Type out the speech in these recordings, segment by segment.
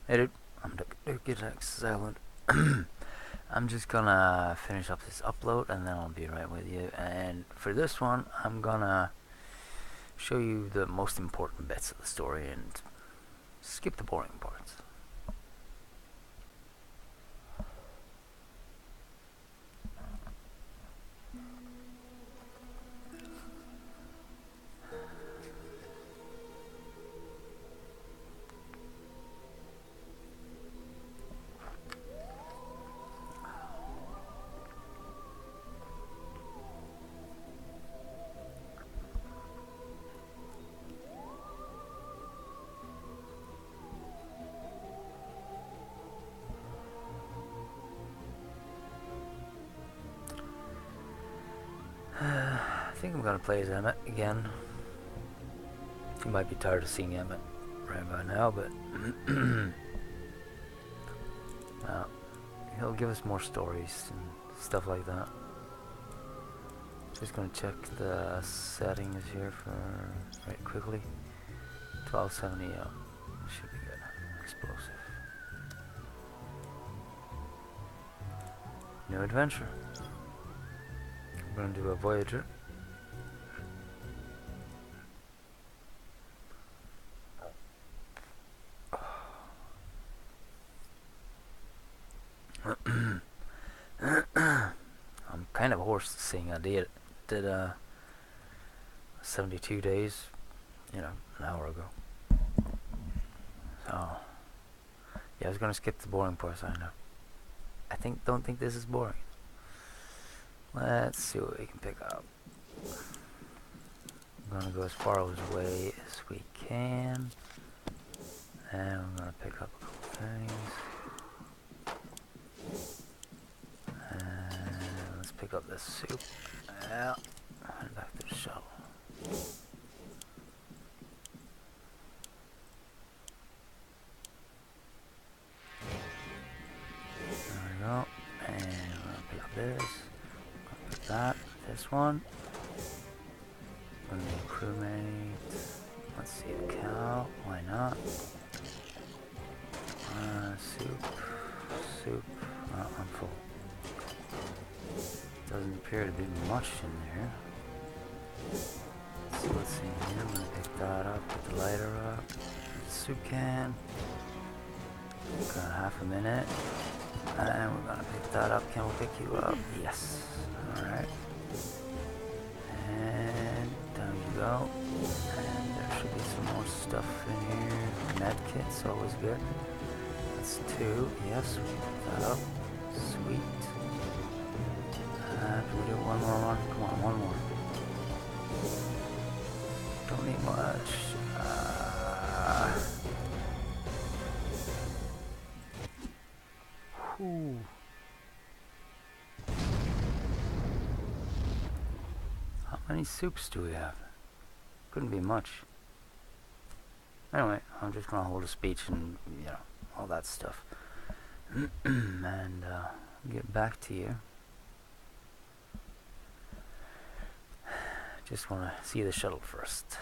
Hey dude, I'm get excellent. I'm just gonna finish up this upload and then I'll be right with you. And for this one, I'm gonna show you the most important bits of the story and skip the boring parts. I think I'm gonna play as Emmett again. You might be tired of seeing Emmett right by now, but he'll give us more stories and stuff like that. Just gonna check the settings here for right quickly. 1270 should be good. Explosive. New adventure. We're gonna do a Voyager. I'm kind of hoarse seeing I did 72 days, an hour ago. So yeah, I was gonna skip the boring parts. I know. Don't think this is boring. Let's see what we can pick up. I'm gonna go as far away as we can, and I'm gonna pick up a couple things. And let's pick up this soup. Yeah, and back to the shuttle. There we go. And we're gonna pick up this. Pick that. This one. Gonna be a crewmate. Let's see the cow. Why not? Soup. Oh, I'm full. Doesn't appear to be much in there. Let's see what's in here. I'm gonna pick that up. Put the lighter up. The soup can. Got half a minute. And we're gonna pick that up. Can we pick you up? Yes. Alright. And down you go. And there should be some more stuff in here. Med kit's always good. That's 2. Yes, we can pick that up. Sweet. Can we do one more one? Come on, one more. Don't need much. How many soups do we have? Couldn't be much. Anyway, I'm just gonna hold a speech and, all that stuff. And get back to you. Just wanna see the shuttle first.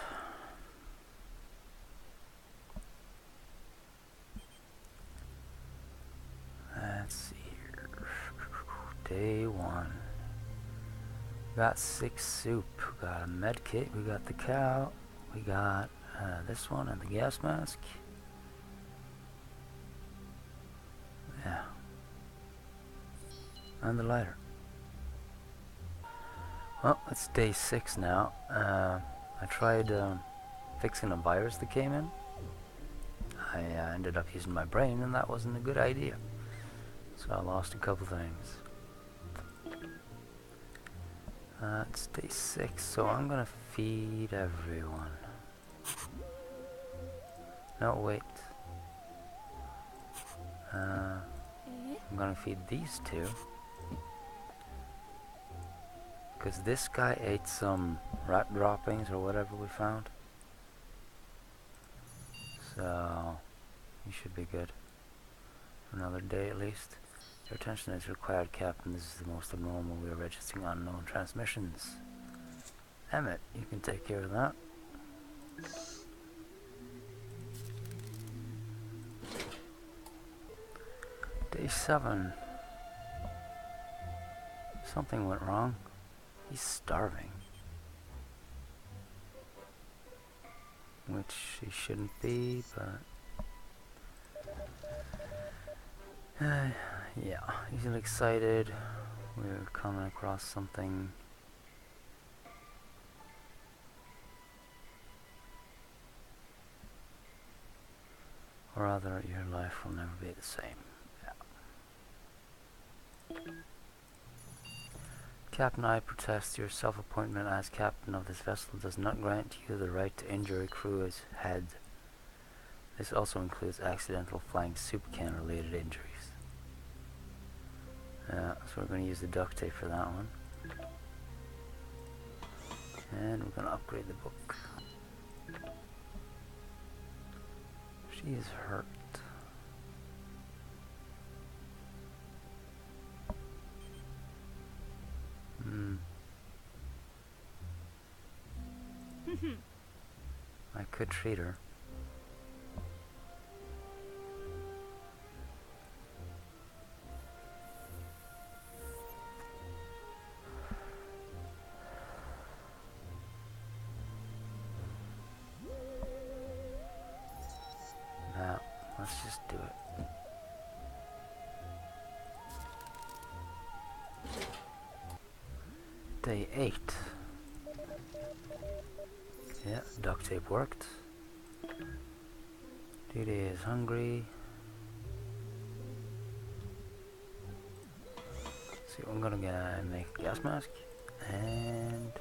Let's see here. Day 1. Got 6 soup. We got a med kit. We got the cow. We got this one and the gas mask. Yeah. And the lighter. Well, it's day 6 now. I tried fixing a virus that came in. I ended up using my brain, and that wasn't a good idea. So I lost a couple things. It's day 6, so I'm gonna feed everyone. No, wait. I'm gonna feed these 2. Because this guy ate some rat droppings or whatever we found. So, he should be good. For another day at least. Your attention is required, Captain. This is the most abnormal. We are registering unknown transmissions. Emmett, you can take care of that. Day 7. Something went wrong. He's starving. Which he shouldn't be, but... yeah, he's excited. We're coming across something. Or rather, your life will never be the same. Yeah. Captain, I protest your self-appointment as captain of this vessel does not grant you the right to injure a crew's head. This also includes accidental flying soup can related injuries. So we're going to use the duct tape for that one. And we're going to upgrade the book. She is hurt. I could treat her. Now, let's just do it. Day 8. Yeah, duct tape worked. Duty is hungry. See, I'm gonna make a gas mask. And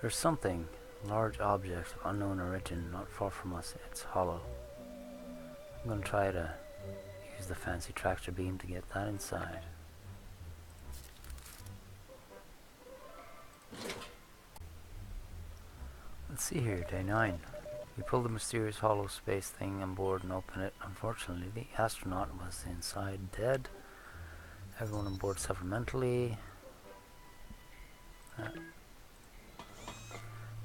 there's something. Large object of unknown origin not far from us. It's hollow. I'm gonna try to use the fancy tractor beam to get that inside. Let's see here, day 9. We pulled the mysterious hollow space thing on board and opened it. Unfortunately, the astronaut was inside dead. Everyone on board suffered mentally.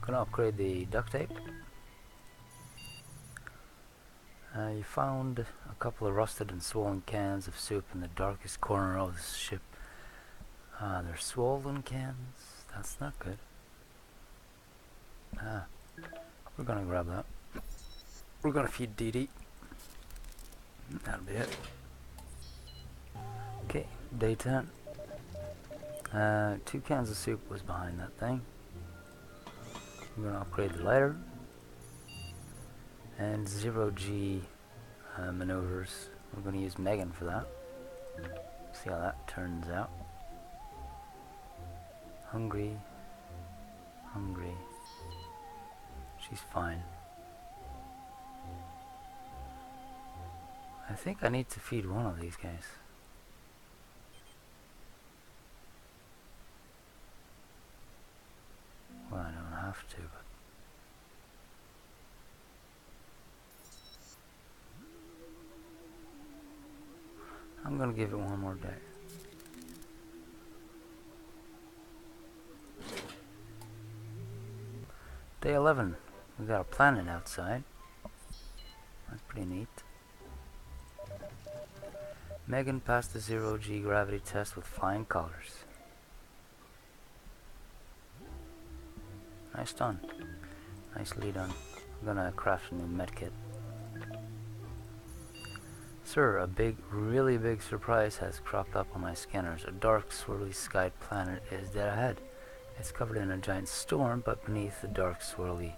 Gonna upgrade the duct tape. You found a couple of rusted and swollen cans of soup in the darkest corner of the ship. They're swollen cans. That's not good. We're gonna grab that. We're gonna feed Dee Dee. That'll be it. Okay, day 10. 2 cans of soup was behind that thing. We're gonna upgrade the lighter. And 0G maneuvers. We're gonna use Megan for that. See how that turns out. Hungry. Hungry. She's fine. I think I need to feed one of these guys. Well, I don't have to, but... I'm gonna give it one more day. Day 11. We got a planet outside. That's pretty neat. Megan passed the 0G gravity test with flying colors. Nice done. Nicely done. I'm gonna craft a new medkit. Sir, a really big surprise has cropped up on my scanners. A dark, swirly skied planet is dead ahead. It's covered in a giant storm, but beneath the dark, swirly,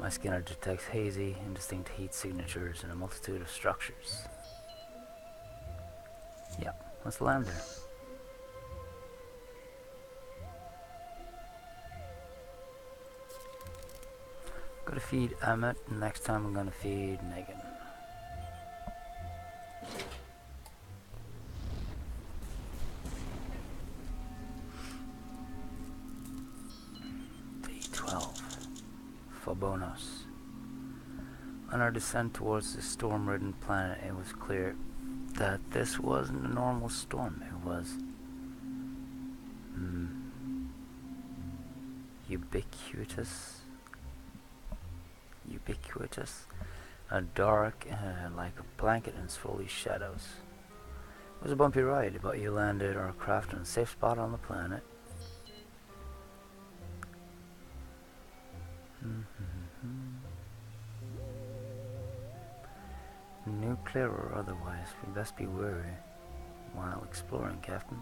my scanner detects hazy, indistinct heat signatures and a multitude of structures. Yeah, let's land there. Gotta feed Emmett, and next time I'm gonna feed Megan. Day 12. Phobos. On our descent towards the storm-ridden planet, it was clear that this wasn't a normal storm. It was ubiquitous, dark like a blanket and swirly shadows. It was a bumpy ride, but you landed our craft in a safe spot on the planet. Nuclear or otherwise, we best be wary while exploring, Captain.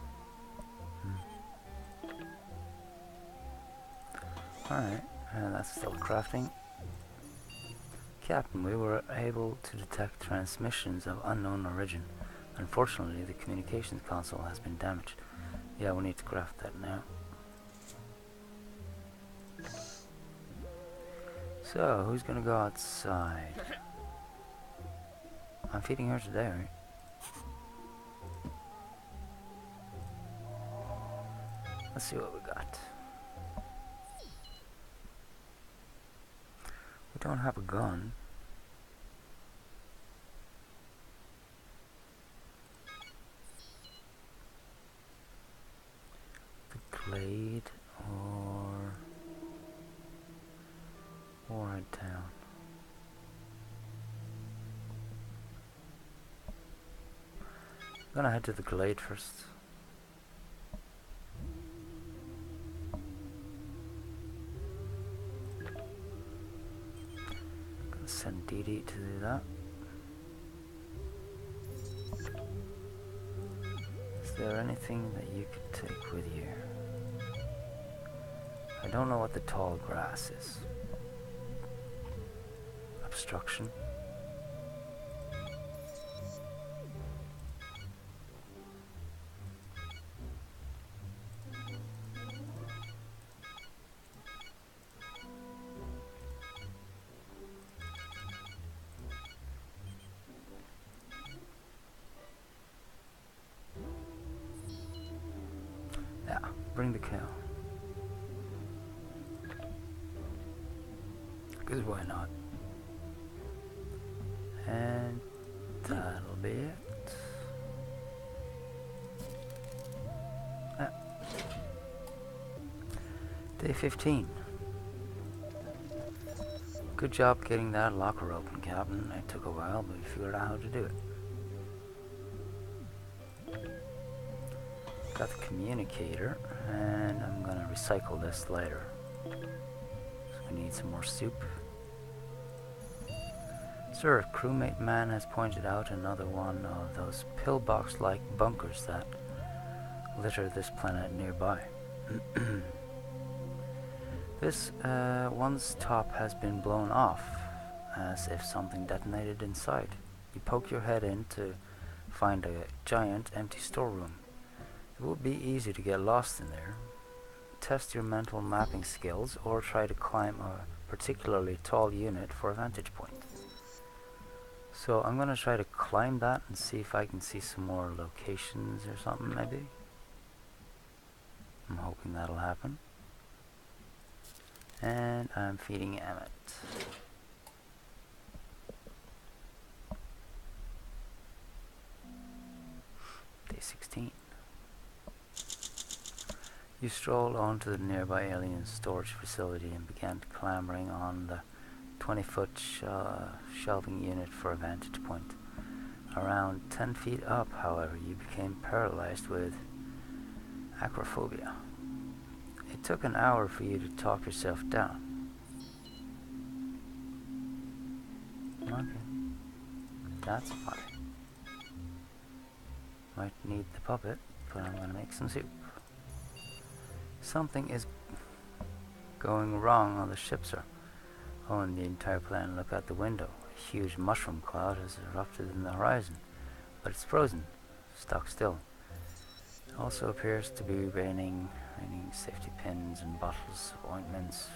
Alright, and that's still crafting. Captain, we were able to detect transmissions of unknown origin. Unfortunately, the communications console has been damaged. Yeah, we need to craft that now. So, who's gonna go outside? I'm feeding her today, right? Let's see what we got. We don't have a gun. The glade or Warhead Town. I'm gonna head to the glade first. Gonna send Dee Dee to do that. Is there anything that you could take with you? I don't know what the tall grass is. Obstruction. Yeah, bring the cow. Because why not? And that'll be it. Ah. Day 15. Good job getting that locker open, Captain. It took a while, but we figured out how to do it. Got the communicator, and I'm gonna recycle this later. So we need some more soup. Sir, crewmate man has pointed out another one of those pillbox-like bunkers that litter this planet nearby. This one's top has been blown off, as if something detonated inside. You poke your head in to find a giant empty storeroom. It would be easy to get lost in there. Test your mental mapping skills or try to climb a particularly tall unit for a vantage point. So I'm gonna try to climb that and see if I can see some more locations or something, maybe. I'm hoping that'll happen. And I'm feeding Emmett. Day 16. You strolled onto the nearby alien storage facility and began clambering on the 20-foot shelving unit for a vantage point. Around 10 feet up, however, you became paralyzed with acrophobia. It took an hour for you to talk yourself down. Okay. That's fine. Might need the puppet, but I'm gonna make some soup. Something is going wrong on the ship, sir. Oh, and the entire planet. Look out the window. A huge mushroom cloud has erupted in the horizon, but it's frozen, stuck still. It also appears to be raining safety pins and bottles of ointments.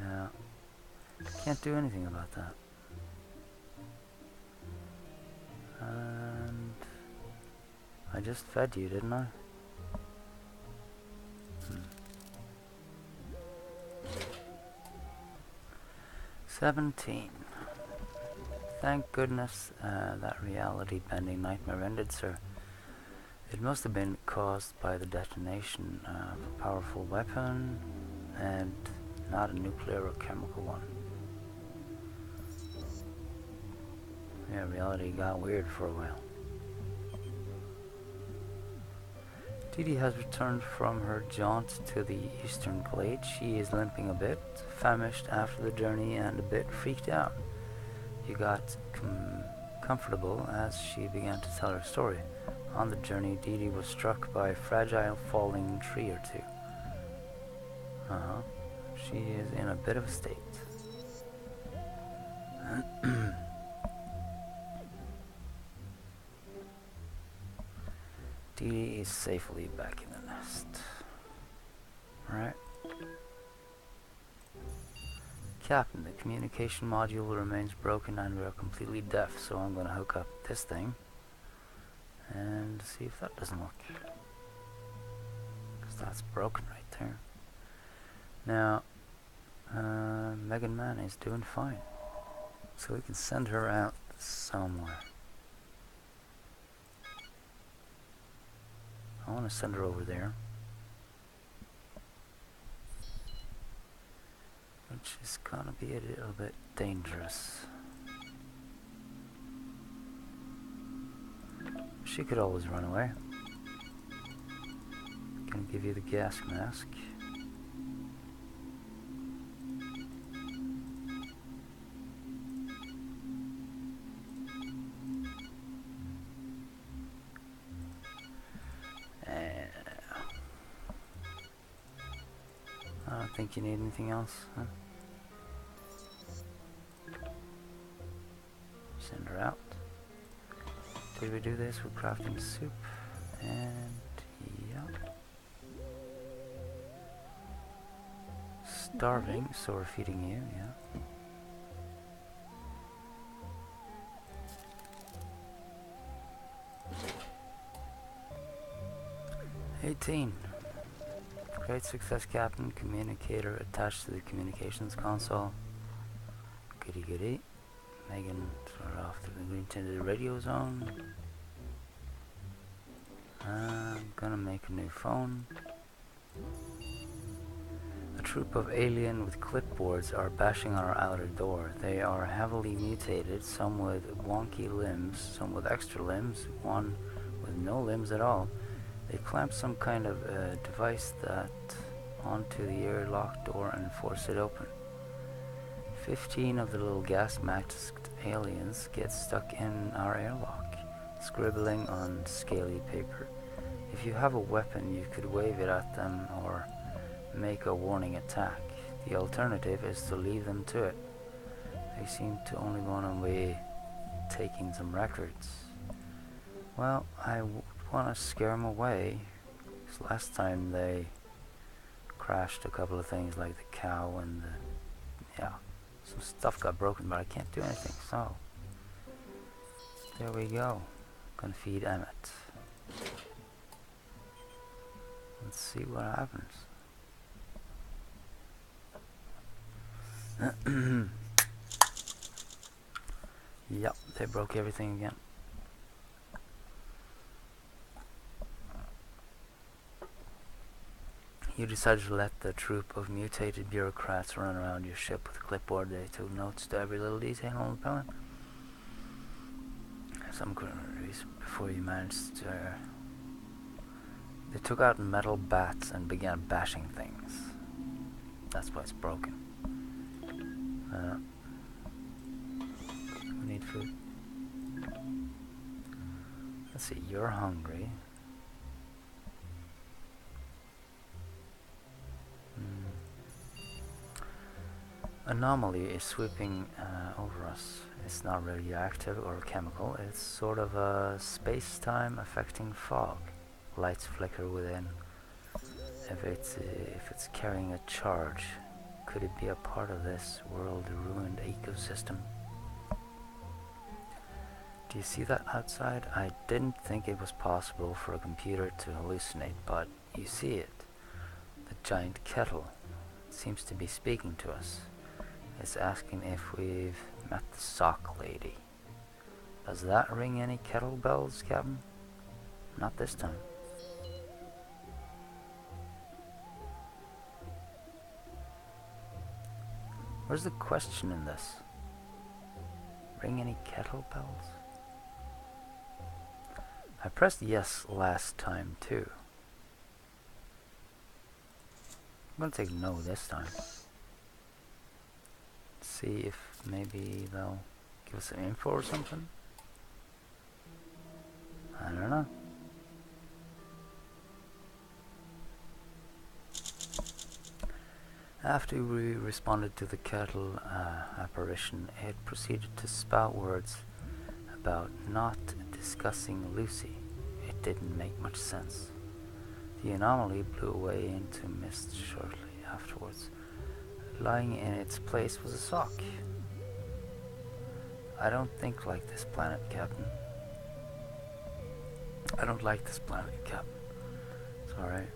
No, can't do anything about that. And I just fed you, didn't I? 17. Thank goodness that reality-bending nightmare ended, sir. It must have been caused by the detonation of a powerful weapon, and not a nuclear or chemical one. Yeah, reality got weird for a while. Dee Dee has returned from her jaunt to the eastern glade. She is limping a bit, famished after the journey and a bit freaked out. You got comfortable as she began to tell her story. On the journey, Dee Dee was struck by a fragile falling tree or two. She is in a bit of a state. Dee Dee is safely back in the nest. Alright. Captain, the communication module remains broken and we are completely deaf, so I'm going to hook up this thing and see if that doesn't work. Because that's broken right there. Now, Megan Man is doing fine. So we can send her out somewhere. I want to send her over there. Which is gonna be a little bit dangerous. She could always run away. Gonna give you the gas mask. I don't think you need anything else, huh? Send her out. Did we do this? We're crafting soup. And yeah. Starving, so we're feeding you, yeah. 18. Great success, Captain. Communicator attached to the communications console. Goody goody. Megan started off through the green tinted radio zone. I'm gonna make a new phone. A troop of alien with clipboards are bashing on our outer door. They are heavily mutated, some with wonky limbs, some with extra limbs, one with no limbs at all. They clamp some kind of device that onto the airlock door and force it open. 15 of the little gas masked aliens get stuck in our airlock, scribbling on scaly paper. If you have a weapon, you could wave it at them or make a warning attack. The alternative is to leave them to it. They seem to only want to be taking some records. Well, I want to scare them away. Because last time they crashed a couple of things like the cow and the, some stuff got broken, but I can't do anything, so there we go. Gonna feed Emmett. Let's see what happens. Yep, they broke everything again. You decided to let the troop of mutated bureaucrats run around your ship with a clipboard. They took notes to every little detail on the planet. Some queries before you managed to... They took out metal bats and began bashing things. That's why it's broken. We need food. Let's see, you're hungry. Anomaly is sweeping over us. It's not radioactive or chemical. It's sort of a space-time affecting fog. Lights flicker within. If it's carrying a charge, could it be a part of this world-ruined ecosystem? Do you see that outside? I didn't think it was possible for a computer to hallucinate, but you see it. The giant kettle seems to be speaking to us. It's asking if we've met the sock lady. Does that ring any kettlebells, Captain? Not this time. Where's the question in this? Ring any kettlebells? I pressed yes last time too. I'm gonna take no this time. See if maybe they'll give us some info or something. I don't know. After we responded to the kettle apparition, it proceeded to spout words about not discussing Lucy. It didn't make much sense. The anomaly blew away into mist shortly afterwards. Lying in its place was a sock. I don't think like this planet, Captain. I don't like this planet, Captain. It's alright.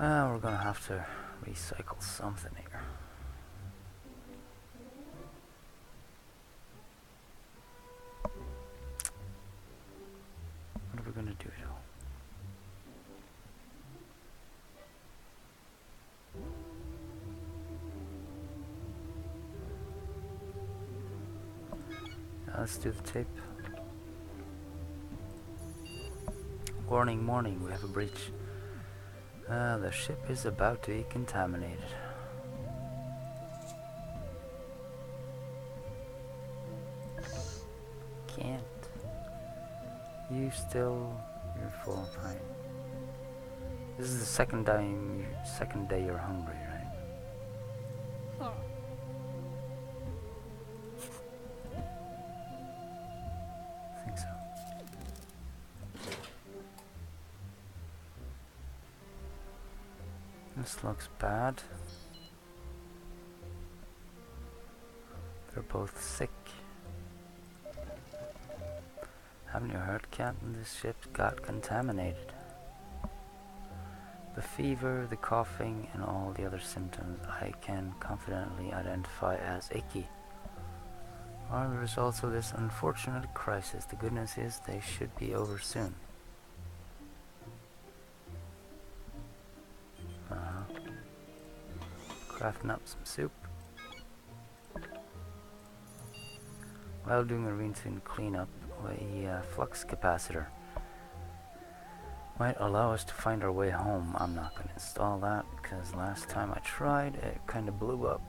We're gonna have to recycle something here. What are we gonna do though? Let's do the tape. Warning, morning, we have a breach. The ship is about to be contaminated. Can't. You're full, fine. This is the second day you're hungry, right? I think so. This looks bad. They're both sick. Haven't you heard, Captain? This ship got contaminated. The fever, the coughing, and all the other symptoms I can confidently identify as icky are the results of this unfortunate crisis. The good news is they should be over soon. Crafting up some soup. While doing a routine cleanup, a flux capacitor might allow us to find our way home. I'm not going to install that because last time I tried it kind of blew up.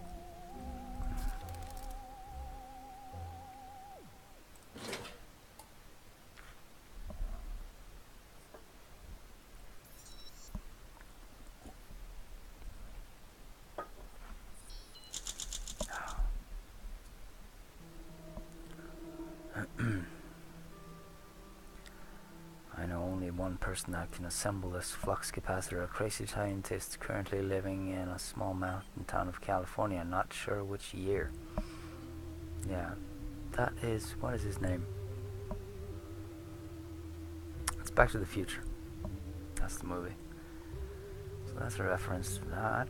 I know only one person that can assemble this flux capacitor, a crazy scientist currently living in a small mountain town of California, not sure which year. Yeah, that is, what is his name? It's Back to the Future. That's the movie. So that's a reference to that.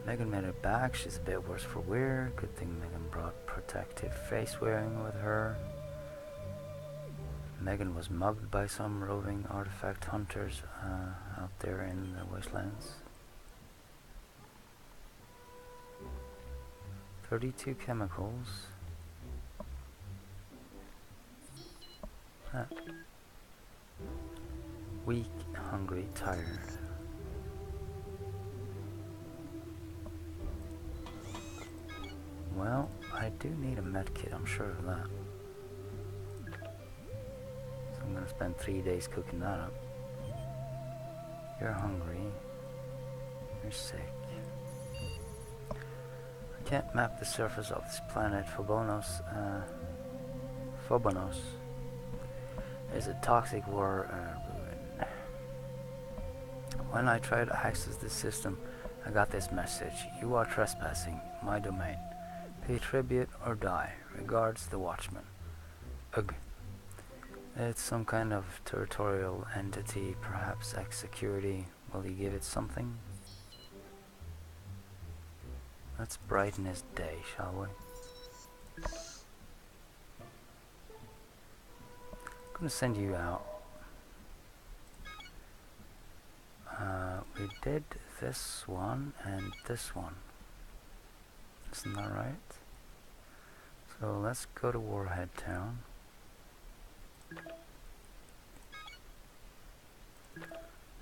Megan made it back. She's a bit worse for wear. Good thing Megan brought protective face wearing with her. Megan was mugged by some roving artifact hunters out there in the wastelands. 32 chemicals. Weak, hungry, tired. Well, I do need a medkit, I'm sure of that. So I'm gonna spend 3 days cooking that up. You're hungry. You're sick. I can't map the surface of this planet. Phobos is a toxic war ruin. When I tried to access this system, I got this message. You are trespassing my domain. Pay tribute or die. Regards, the Watchman. Ugh. It's some kind of territorial entity, perhaps ex-security. Will you give it something? Let's brighten his day, shall we? gonna send you out. We did this one and this one. Isn't that right? So let's go to Warhead Town.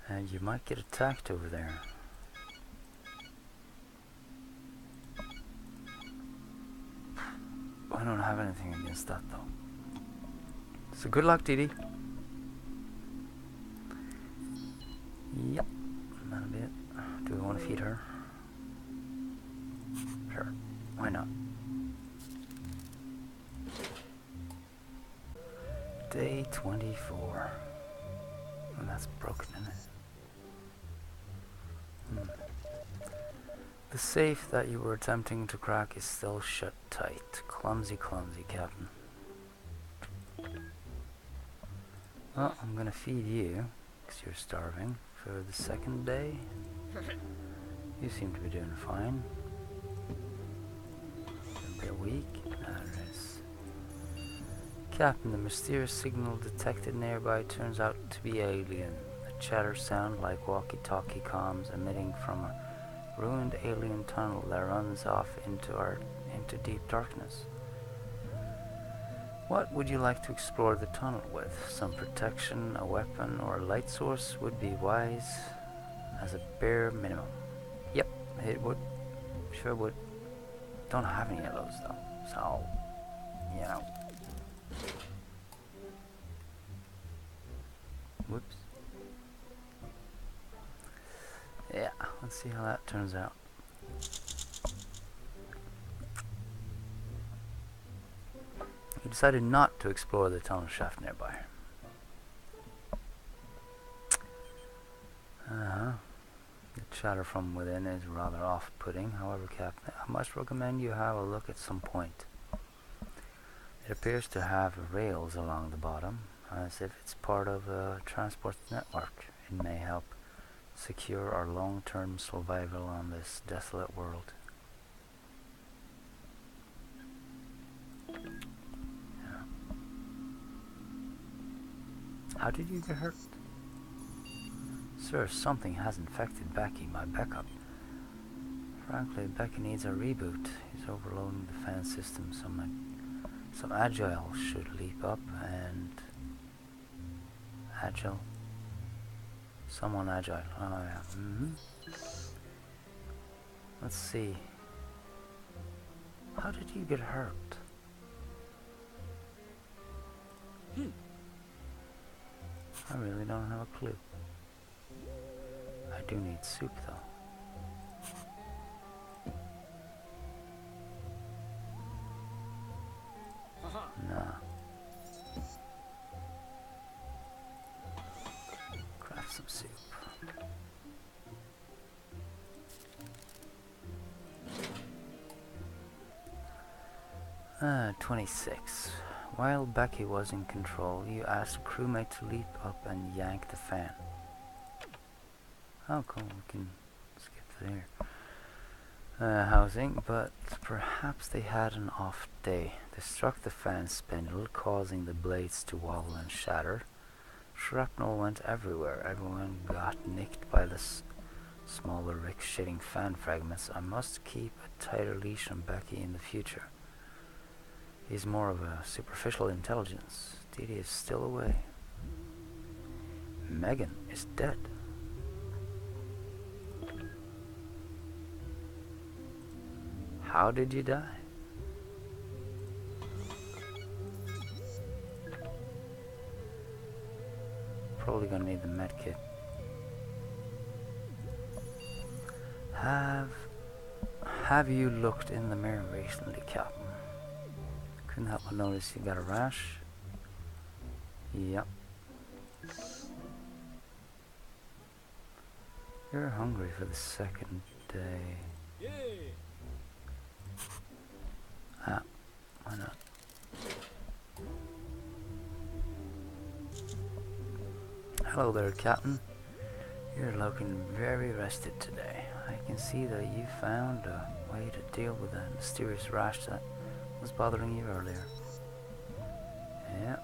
And you might get attacked over there. I don't have anything against that though. So good luck, Dee Dee. Yep, that'll be it. Do we want to feed her? Sure, why not? Day 24. And that's broken, isn't it? The safe that you were attempting to crack is still shut tight. Clumsy, clumsy, Captain. Well, I'm gonna feed you, because you're starving, for the second day. You seem to be doing fine. It'll be a week. There it is. Captain, the mysterious signal detected nearby turns out to be alien. The chatter sound like walkie-talkie comms emitting from a ruined alien tunnel that runs off into deep darkness. What would you like to explore the tunnel with? Some protection, a weapon, or a light source would be wise as a bare minimum. Yep, it would. Sure would. Don't have any of those though, so, you know. Whoops. Yeah, let's see how that turns out. You decided not to explore the tunnel shaft nearby. The chatter from within is rather off-putting. However, Captain, I must recommend you have a look at some point. It appears to have rails along the bottom, as if it's part of a transport network. It may help secure our long-term survival on this desolate world. Yeah. How did you get hurt? Sir, something has infected Becky, my backup. Frankly, Becky needs a reboot. He's overloading the fan system. Some agile should leap up and... Agile? Someone agile. Oh yeah. Let's see. How did you get hurt? I really don't have a clue. I do need soup though. Nah. Craft some soup. 26. While Becky was in control, you asked a crewmate to leap up and yank the fan. Oh cool, we can skip there. Housing, but perhaps they had an off day. They struck the fan spindle, causing the blades to wobble and shatter. Shrapnel went everywhere. Everyone got nicked by the smaller ricocheting fan fragments. I must keep a tighter leash on Becky in the future. He's more of a superficial intelligence. Dee Dee is still away. Megan is dead. How did you die? Probably gonna need the medkit. Have you looked in the mirror recently, Captain? Couldn't help but notice you got a rash. Yep. You're hungry for the second day. Ah, why not? Hello there, Captain. You're looking very rested today. I can see that you found a way to deal with that mysterious rash that was bothering you earlier. Yeah.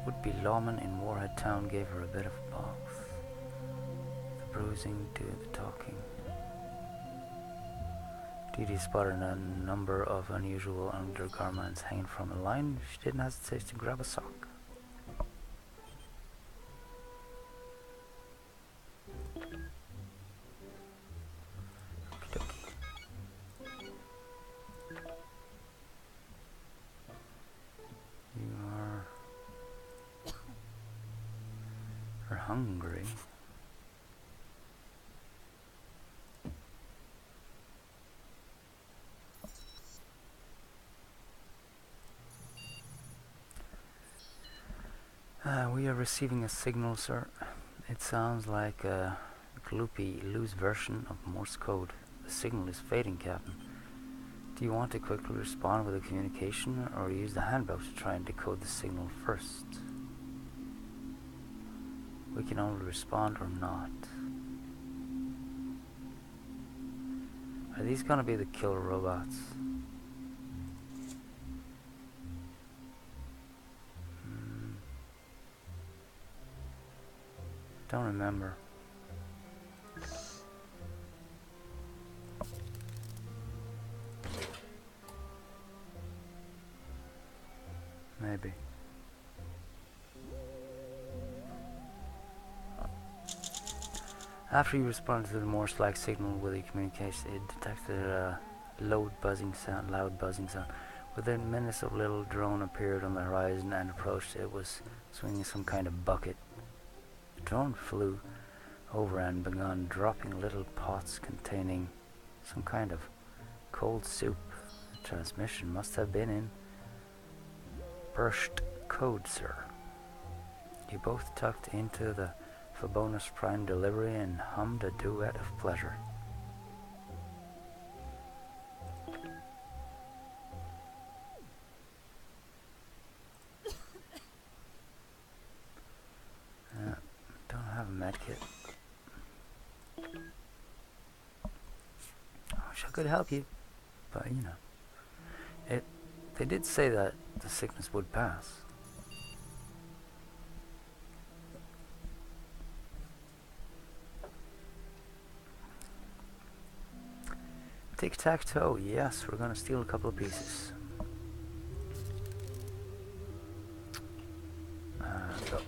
would-be lawman in Warhead Town gave her a bit of both. The bruising doing the talking. Dee Dee spotted a number of unusual undergarments hanging from a line. She didn't hesitate to grab a sock. Okey-dokey. You're hungry. We are receiving a signal, sir. It sounds like a gloopy, loose version of Morse code. The signal is fading, Captain. Do you want to quickly respond with a communication, or use the handbook to try and decode the signal first? We can only respond or not. Are these gonna be the killer robots? Don't remember. Maybe. After you responded to the Morse-like signal with the communication, it detected a loud buzzing sound. Within minutes, a little drone appeared on the horizon and approached. It was swinging some kind of bucket. The drone flew over and began dropping little pots containing some kind of cold soup. The transmission must have been in burst code, sir. You both tucked into the Fabonus Prime delivery and hummed a duet of pleasure. Don't have a medkit. I wish I could help you, but you know, they did say that the sickness would pass. Tic-tac-toe, yes, we're gonna steal a couple of pieces. Go.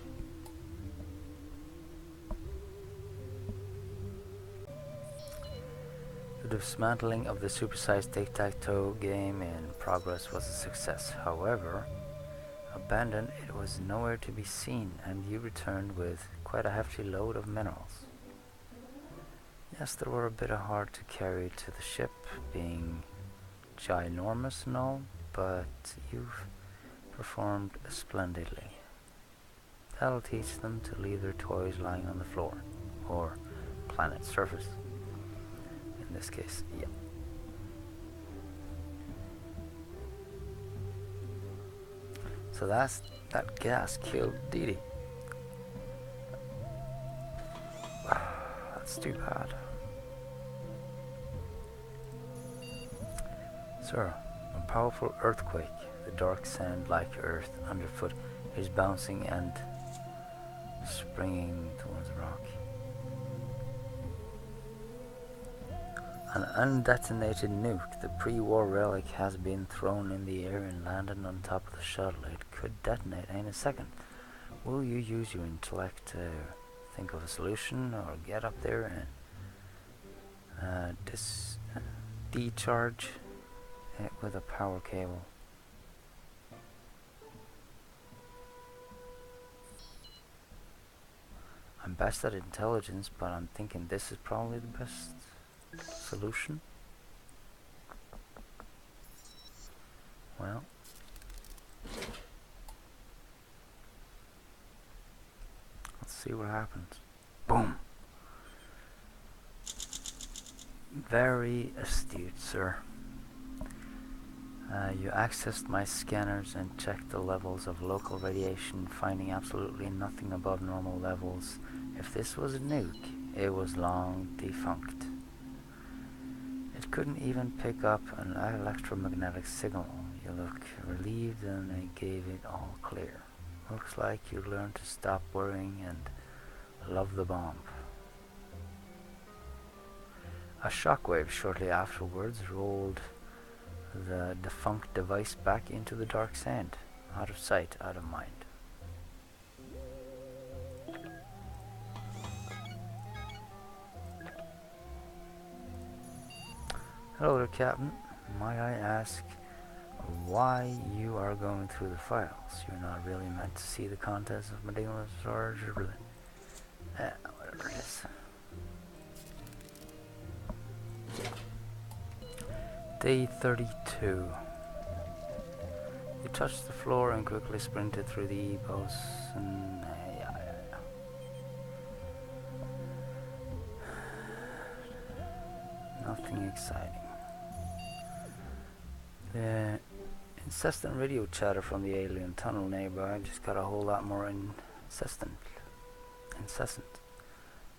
The dismantling of the supersized tic-tac-toe game in progress was a success. However, abandoned, it was nowhere to be seen, and you returned with quite a hefty load of minerals. Yes, they were a bit hard to carry to the ship, being ginormous and all, but you've performed splendidly. That'll teach them to leave their toys lying on the floor, or planet surface. In this case, yeah. So that gas killed Dee Dee. That's too bad. Sir, a powerful earthquake. The dark sand like earth underfoot is bouncing and springing towards the rock. An undetonated nuke, the pre-war relic, has been thrown in the air and landed on top of the shuttle. It could detonate any second. Will you use your intellect to think of a solution, or get up there and decharge it with a power cable? I'm best at intelligence, but I'm thinking this is probably the best solution. Well, let's see what happens. Boom. Very astute, sir. You accessed my scanners and checked the levels of local radiation, finding absolutely nothing above normal levels. If this was a nuke, it was long defunct. It couldn't even pick up an electromagnetic signal. You look relieved, and I gave it all clear. Looks like you learned to stop worrying and love the bomb. A shockwave shortly afterwards rolled the defunct device back into the dark sand. Out of sight, out of mind. Hello there, Captain. Might I ask why you are going through the files? You're not really meant to see the contents of Medina's storage or really... whatever it is. Day 32. You touched the floor and quickly sprinted through the e-posts and... Nothing exciting. The incessant radio chatter from the alien tunnel nearby just got a whole lot more incessant.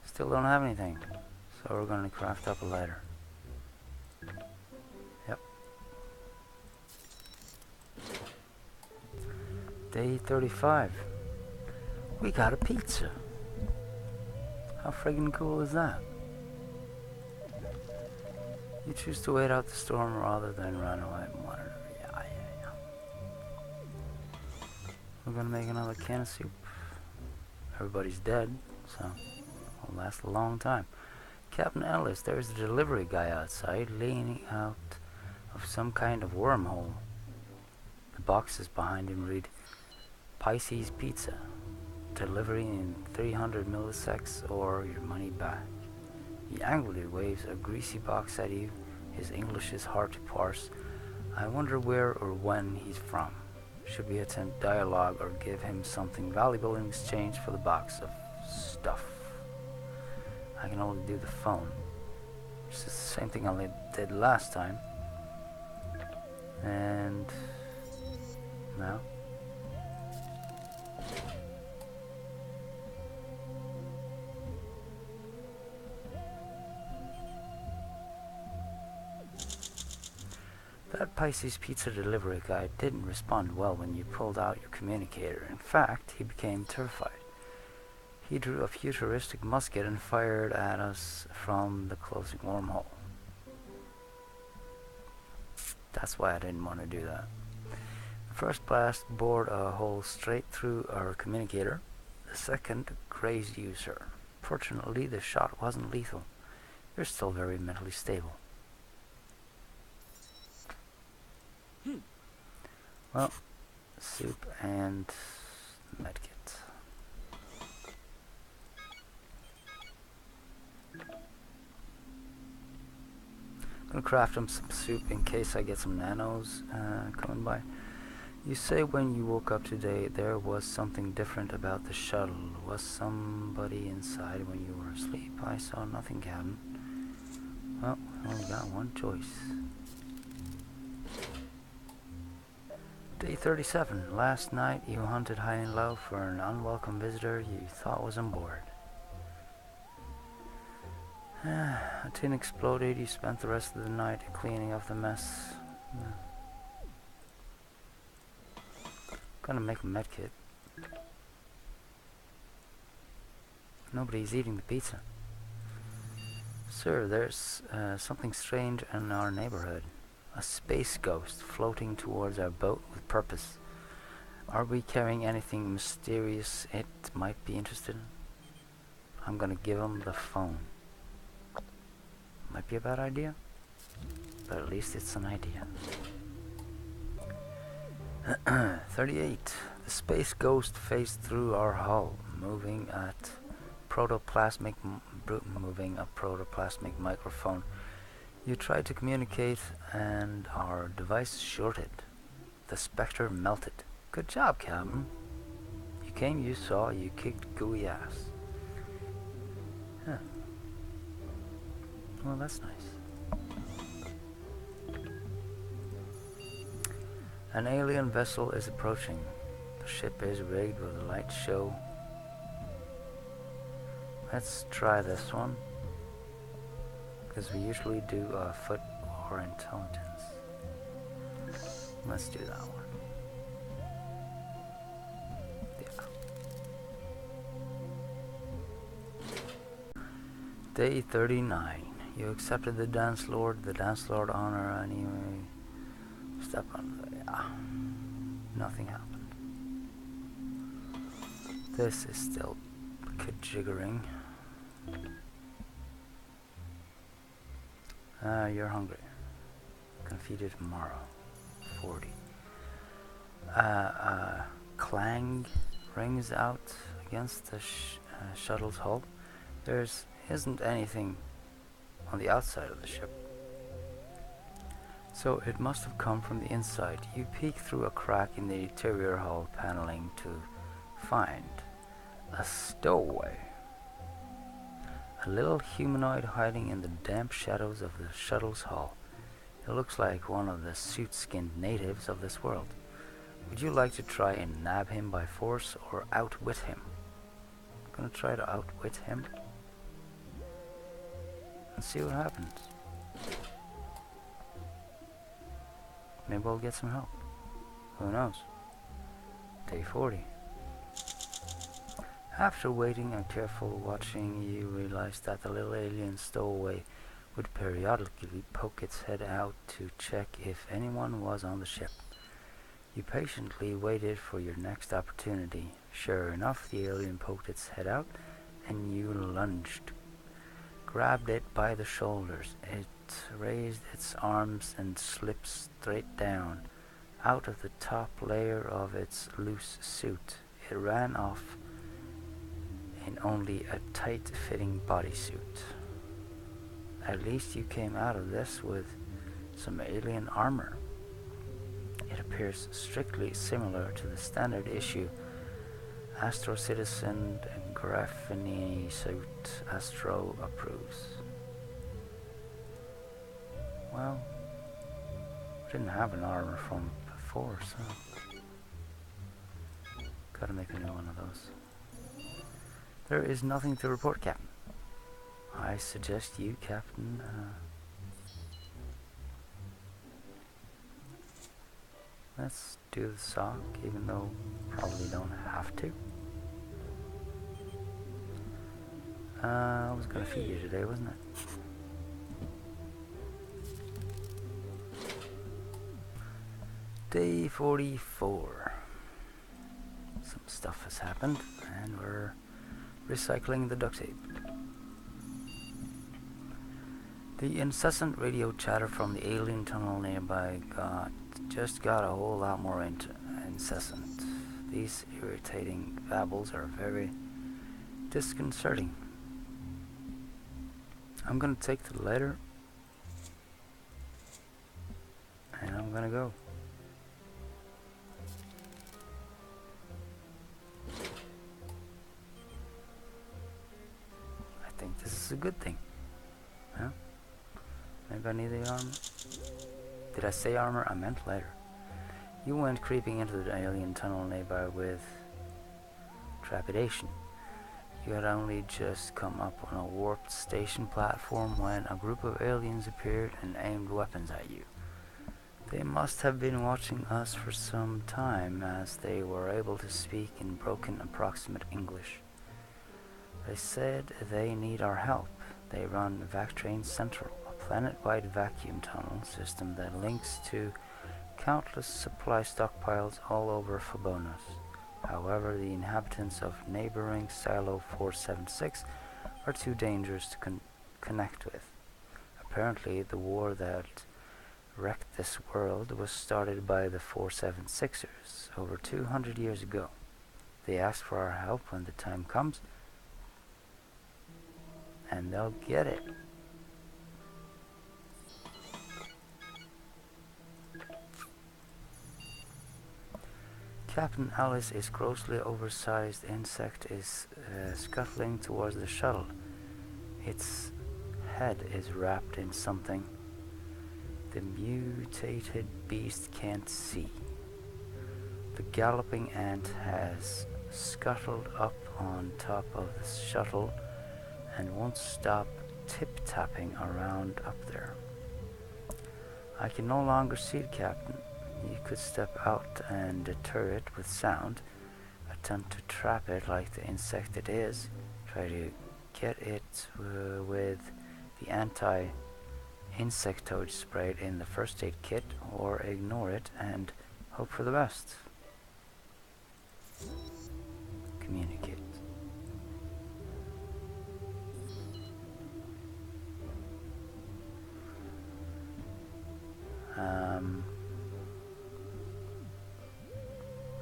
Still don't have anything, so we're going to craft up a lighter. Yep. Day 35. We got a pizza. How friggin' cool is that? You choose to wait out the storm rather than run away. Yeah. We're gonna make another can of soup. Everybody's dead, so it'll last a long time. Captain Ellis, there's a delivery guy outside leaning out of some kind of wormhole. The boxes behind him read Pisces Pizza. Delivery in 300 milliseconds or your money back. He angrily waves a greasy box at you. His English is hard to parse. I wonder where or when he's from. Should we attempt dialogue or give him something valuable in exchange for the box of stuff? I can only do the phone. It's the same thing I did last time. And now. That Pisces Pizza delivery guy didn't respond well when you pulled out your communicator. In fact, he became terrified. He drew a futuristic musket and fired at us from the closing wormhole. That's why I didn't want to do that. The first blast bored a hole straight through our communicator. The second grazed you, sir. Fortunately, the shot wasn't lethal. You're still very mentally stable. Well, soup and medkit. I'm gonna craft him some soup in case I get some nanos coming by. You say when you woke up today there was something different about the shuttle. Was somebody inside when you were asleep? I saw nothing, Captain. Well, I only got one choice. Day 37. Last night you hunted high and low for an unwelcome visitor you thought was on board. A tin exploded. You spent the rest of the night cleaning up the mess. Gonna make a medkit. Nobody's eating the pizza. Sir, there's something strange in our neighborhood. A space ghost floating towards our boat with purpose. Are we carrying anything mysterious it might be interested in? I'm gonna give him the phone. Might be a bad idea, but at least it's an idea. 38. The space ghost phased through our hull, moving a protoplasmic microphone. You tried to communicate and our device shorted. The spectre melted. Good job, Captain. You came, you saw, you kicked gooey ass. Huh. Well, that's nice. An alien vessel is approaching. The ship is rigged with a light show. Let's try this one, because we usually do foot or intelligence. Let's do that one. Day 39. You accepted the dance lord honor anyway. Step on the... Yeah. Nothing happened. This is still jiggering. You're hungry. Gonna feed you tomorrow. 40. Clang rings out against the shuttle's hull. There isn't anything on the outside of the ship, so it must have come from the inside. You peek through a crack in the interior hull paneling to find a stowaway. A little humanoid hiding in the damp shadows of the shuttle's hull. It looks like one of the suit-skinned natives of this world. Would you like to try and nab him by force or outwit him? I'm gonna try to outwit him and see what happens. Maybe I'll get some help. Who knows? Day 40. After waiting and careful watching, you realized that the little alien stowaway would periodically poke its head out to check if anyone was on the ship. You patiently waited for your next opportunity. Sure enough, the alien poked its head out, and you lunged. Grabbed it by the shoulders. It raised its arms and slipped straight down, out of the top layer of its loose suit. It ran off in only a tight-fitting bodysuit. At least you came out of this with some alien armor. It appears strictly similar to the standard issue Astro Citizen Graphene suit Astro approves. Well, we didn't have an armor from before, so gotta make a new one of those. There is nothing to report, Captain. I suggest you, Captain, let's do the sock, even though probably don't have to. I was gonna feed you today, wasn't it? Day 44. Some stuff has happened, and we're recycling the duct tape. The incessant radio chatter from the alien tunnel nearby just got a whole lot more incessant. These irritating babbles are very disconcerting. I'm gonna take the letter and I'm gonna go. I think this is a good thing. Huh? Maybe I need the armor. Did I say armor? I meant letter. You went creeping into the alien tunnel nearby with trepidation. You had only just come up on a warped station platform when a group of aliens appeared and aimed weapons at you. They must have been watching us for some time, as they were able to speak in broken approximate English. They said they need our help. They run Vactrain Central, a planet-wide vacuum tunnel system that links to countless supply stockpiles all over Phobos. However, the inhabitants of neighboring Silo 476 are too dangerous to connect with. Apparently, the war that wrecked this world was started by the 476ers over 200 years ago. They ask for our help when the time comes, and they'll get it. Captain Alice's grossly oversized insect is scuttling towards the shuttle. Its head is wrapped in something the mutated beast can't see. The galloping ant has scuttled up on top of the shuttle and won't stop tip-tapping around up there. I can no longer see it, Captain. You could step out and deter it with sound, attempt to trap it like the insect it is, try to get it with the anti-insectoid sprayed in the first aid kit, or ignore it and hope for the best. Communicate.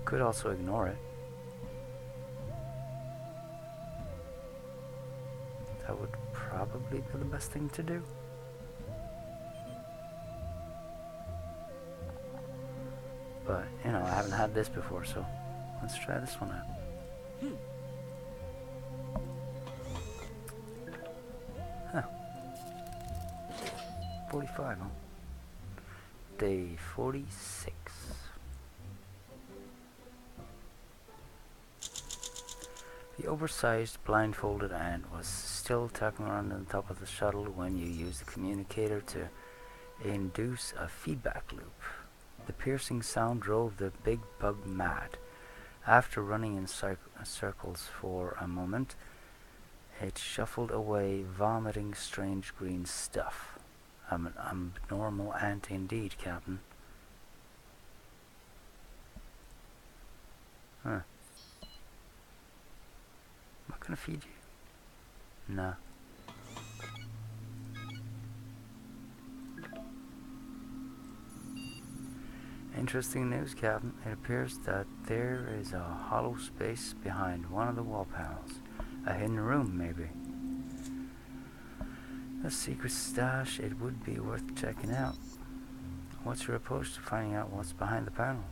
Could also ignore it. That would probably be the best thing to do. But, you know, I haven't had this before, so let's try this one out. 45, huh? Day 46. The oversized, blindfolded ant was still tucking around on the top of the shuttle when you used the communicator to induce a feedback loop. The piercing sound drove the big bug mad. After running in circles for a moment, it shuffled away, vomiting strange green stuff. I'm an abnormal ant indeed, Captain. Huh. Am I gonna feed you? No. Interesting news, Captain. It appears that there is a hollow space behind one of the wall panels. A hidden room, maybe. A secret stash. It would be worth checking out. What's your approach to finding out what's behind the panel?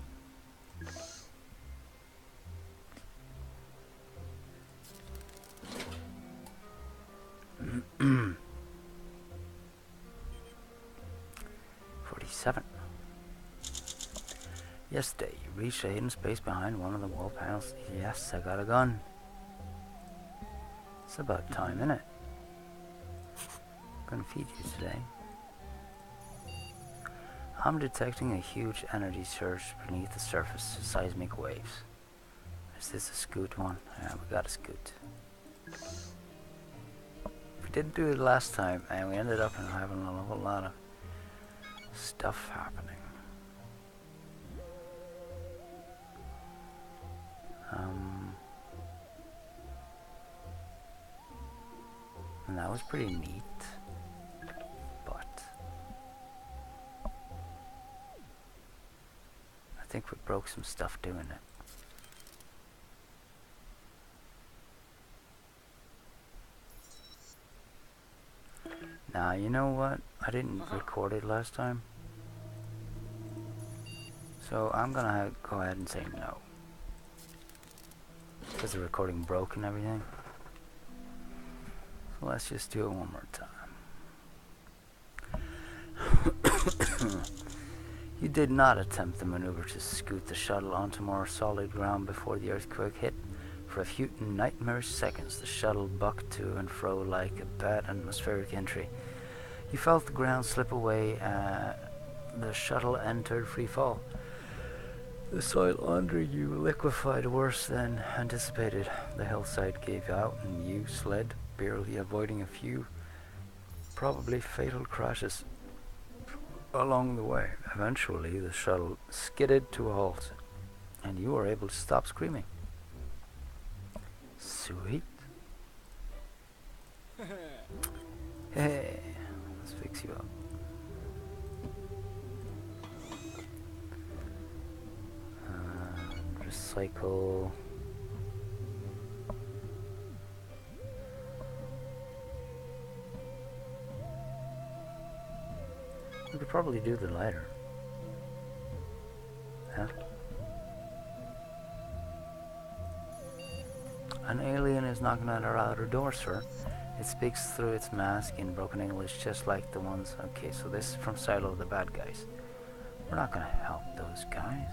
"47. Yesterday, you reached a hidden space behind one of the wall panels. Yes, I got a gun. It's about time, innit? I'm gonna feed you today. I'm detecting a huge energy surge beneath the surface, seismic waves. Is this a scoot one? Yeah, we got a scoot. We didn't do it last time, and we ended up having a whole lot of stuff happening. And that was pretty neat, but I think we broke some stuff doing it. Now, you know what? I didn't record it last time, so I'm gonna go ahead and say no, because the recording broke and everything. So let's just do it one more time. You did not attempt the maneuver to scoot the shuttle onto more solid ground before the earthquake hit. For a few nightmarish seconds, the shuttle bucked to and fro like a bad atmospheric entry. You felt the ground slip away. The shuttle entered free fall. The soil under you liquefied worse than anticipated. The hillside gave out, and you slid, barely avoiding a few, probably fatal crashes along the way. Eventually, the shuttle skidded to a halt, and you were able to stop screaming. Sweet. Hey, let's fix you up. Recycle. We could probably do the lighter. Huh? An alien is knocking at our outer door, sir. It speaks through its mask in broken English, just like the ones... Okay, so this is from Silo, the bad guys. We're not gonna help those guys.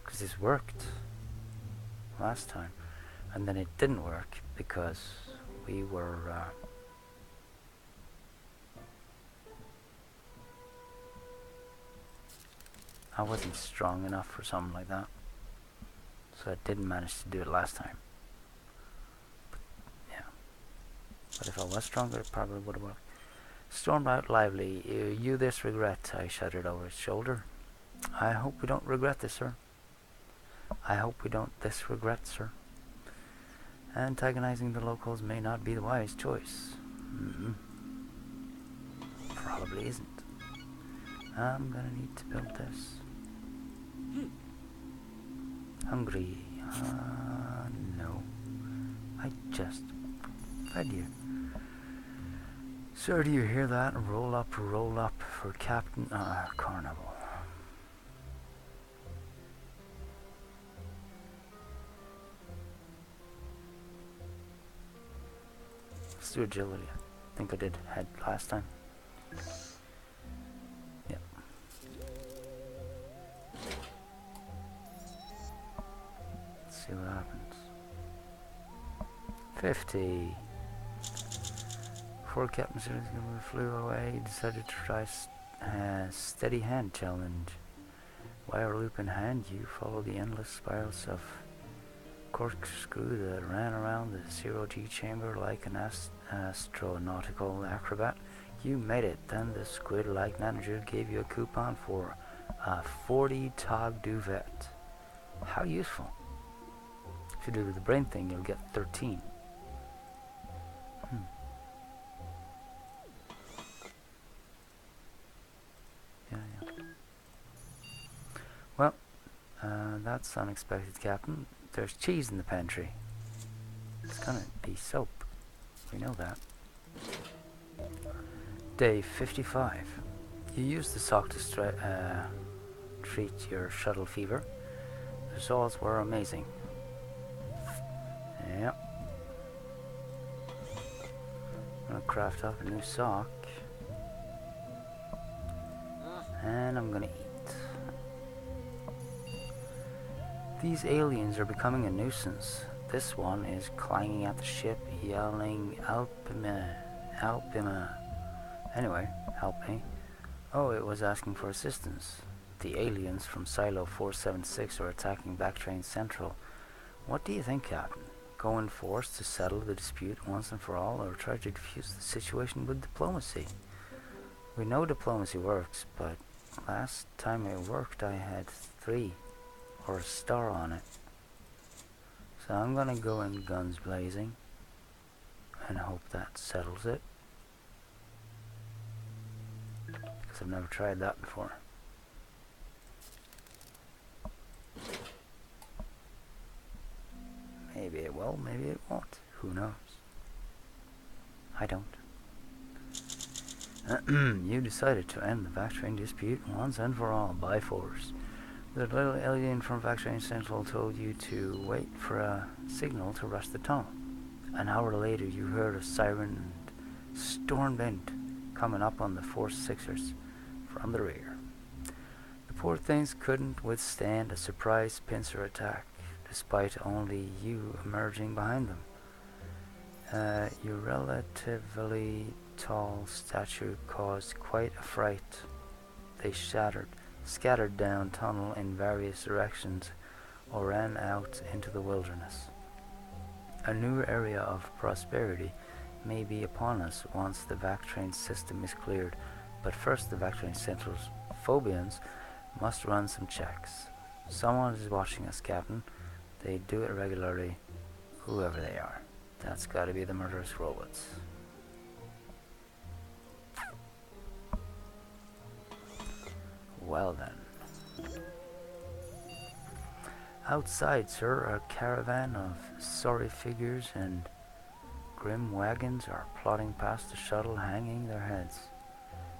Because this worked last time. And then it didn't work because we were... I wasn't strong enough for something like that, so I didn't manage to do it last time. Yeah, but if I was stronger, it probably would have worked. Stormed out lively. You this regret, I shouted over his shoulder. I hope we don't regret this, sir. I hope we don't this regret, sir. Antagonizing the locals may not be the wise choice. Probably isn't. I'm gonna need to build this. Hungry? No. I just fed you. Sir, do you hear that? Roll up for Captain Carnival. Let's do agility. I think I did head last time. Yep. Let's see what happens. 50. Before Captain Simmons flew away, he decided to try steady hand challenge. Wire loop in hand, you follow the endless spirals of corkscrew that ran around the zero-G chamber like an astronautical acrobat. You made it. Then the squid-like manager gave you a coupon for a 40 tog duvet. How useful. If you do the brain thing, you'll get 13. Yeah. Well, that's unexpected, Captain. There's cheese in the pantry. It's gonna be soap. We know that. Day 55. You used the sock to treat your shuttle fever. The results were amazing. Yep. I'm gonna craft up a new sock. And I'm gonna eat. These aliens are becoming a nuisance. This one is clanging at the ship, yelling, Alpima, Alpima. Anyway, help me. Oh, it was asking for assistance. The aliens from Silo 476 are attacking Backtrain Central. What do you think, Captain? Go in force to settle the dispute once and for all, or try to defuse the situation with diplomacy? We know diplomacy works, but last time it worked I had 3 or a star on it. So I'm gonna go in guns blazing and hope that settles it, because I've never tried that before. Maybe it will, maybe it won't. Who knows? I don't. You decided to end the Backtrain dispute once and for all by force. The little alien from Backtrain Central told you to wait for a signal to rush the tunnel. An hour later you heard a siren and stormed in, coming up on the 4-6ers from the rear. The poor things couldn't withstand a surprise pincer attack, despite only you emerging behind them. Your relatively tall stature caused quite a fright. They scattered down tunnel in various directions, or ran out into the wilderness. A new area of prosperity may be upon us once the Backtrain system is cleared, but first the Backtrain Central's Phobians must run some checks. Someone is watching us, Captain. They do it regularly, whoever they are. That's gotta be the murderous robots. Well then. Outside, sir, a caravan of sorry figures and grim wagons are plodding past the shuttle, hanging their heads.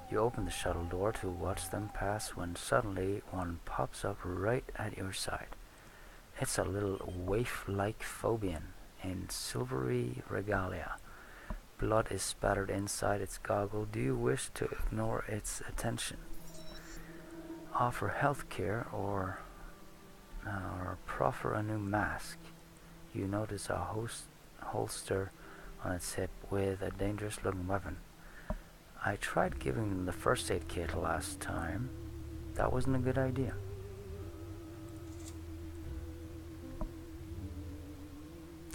You open the shuttle door to watch them pass when suddenly one pops up right at your side. It's a little waif-like Phobian in silvery regalia. Blood is spattered inside its goggle. Do you wish to ignore its attention? Offer health care or proffer a new mask? You notice a holster on its hip with a dangerous looking weapon. I tried giving them the first aid kit last time. that wasn't a good idea.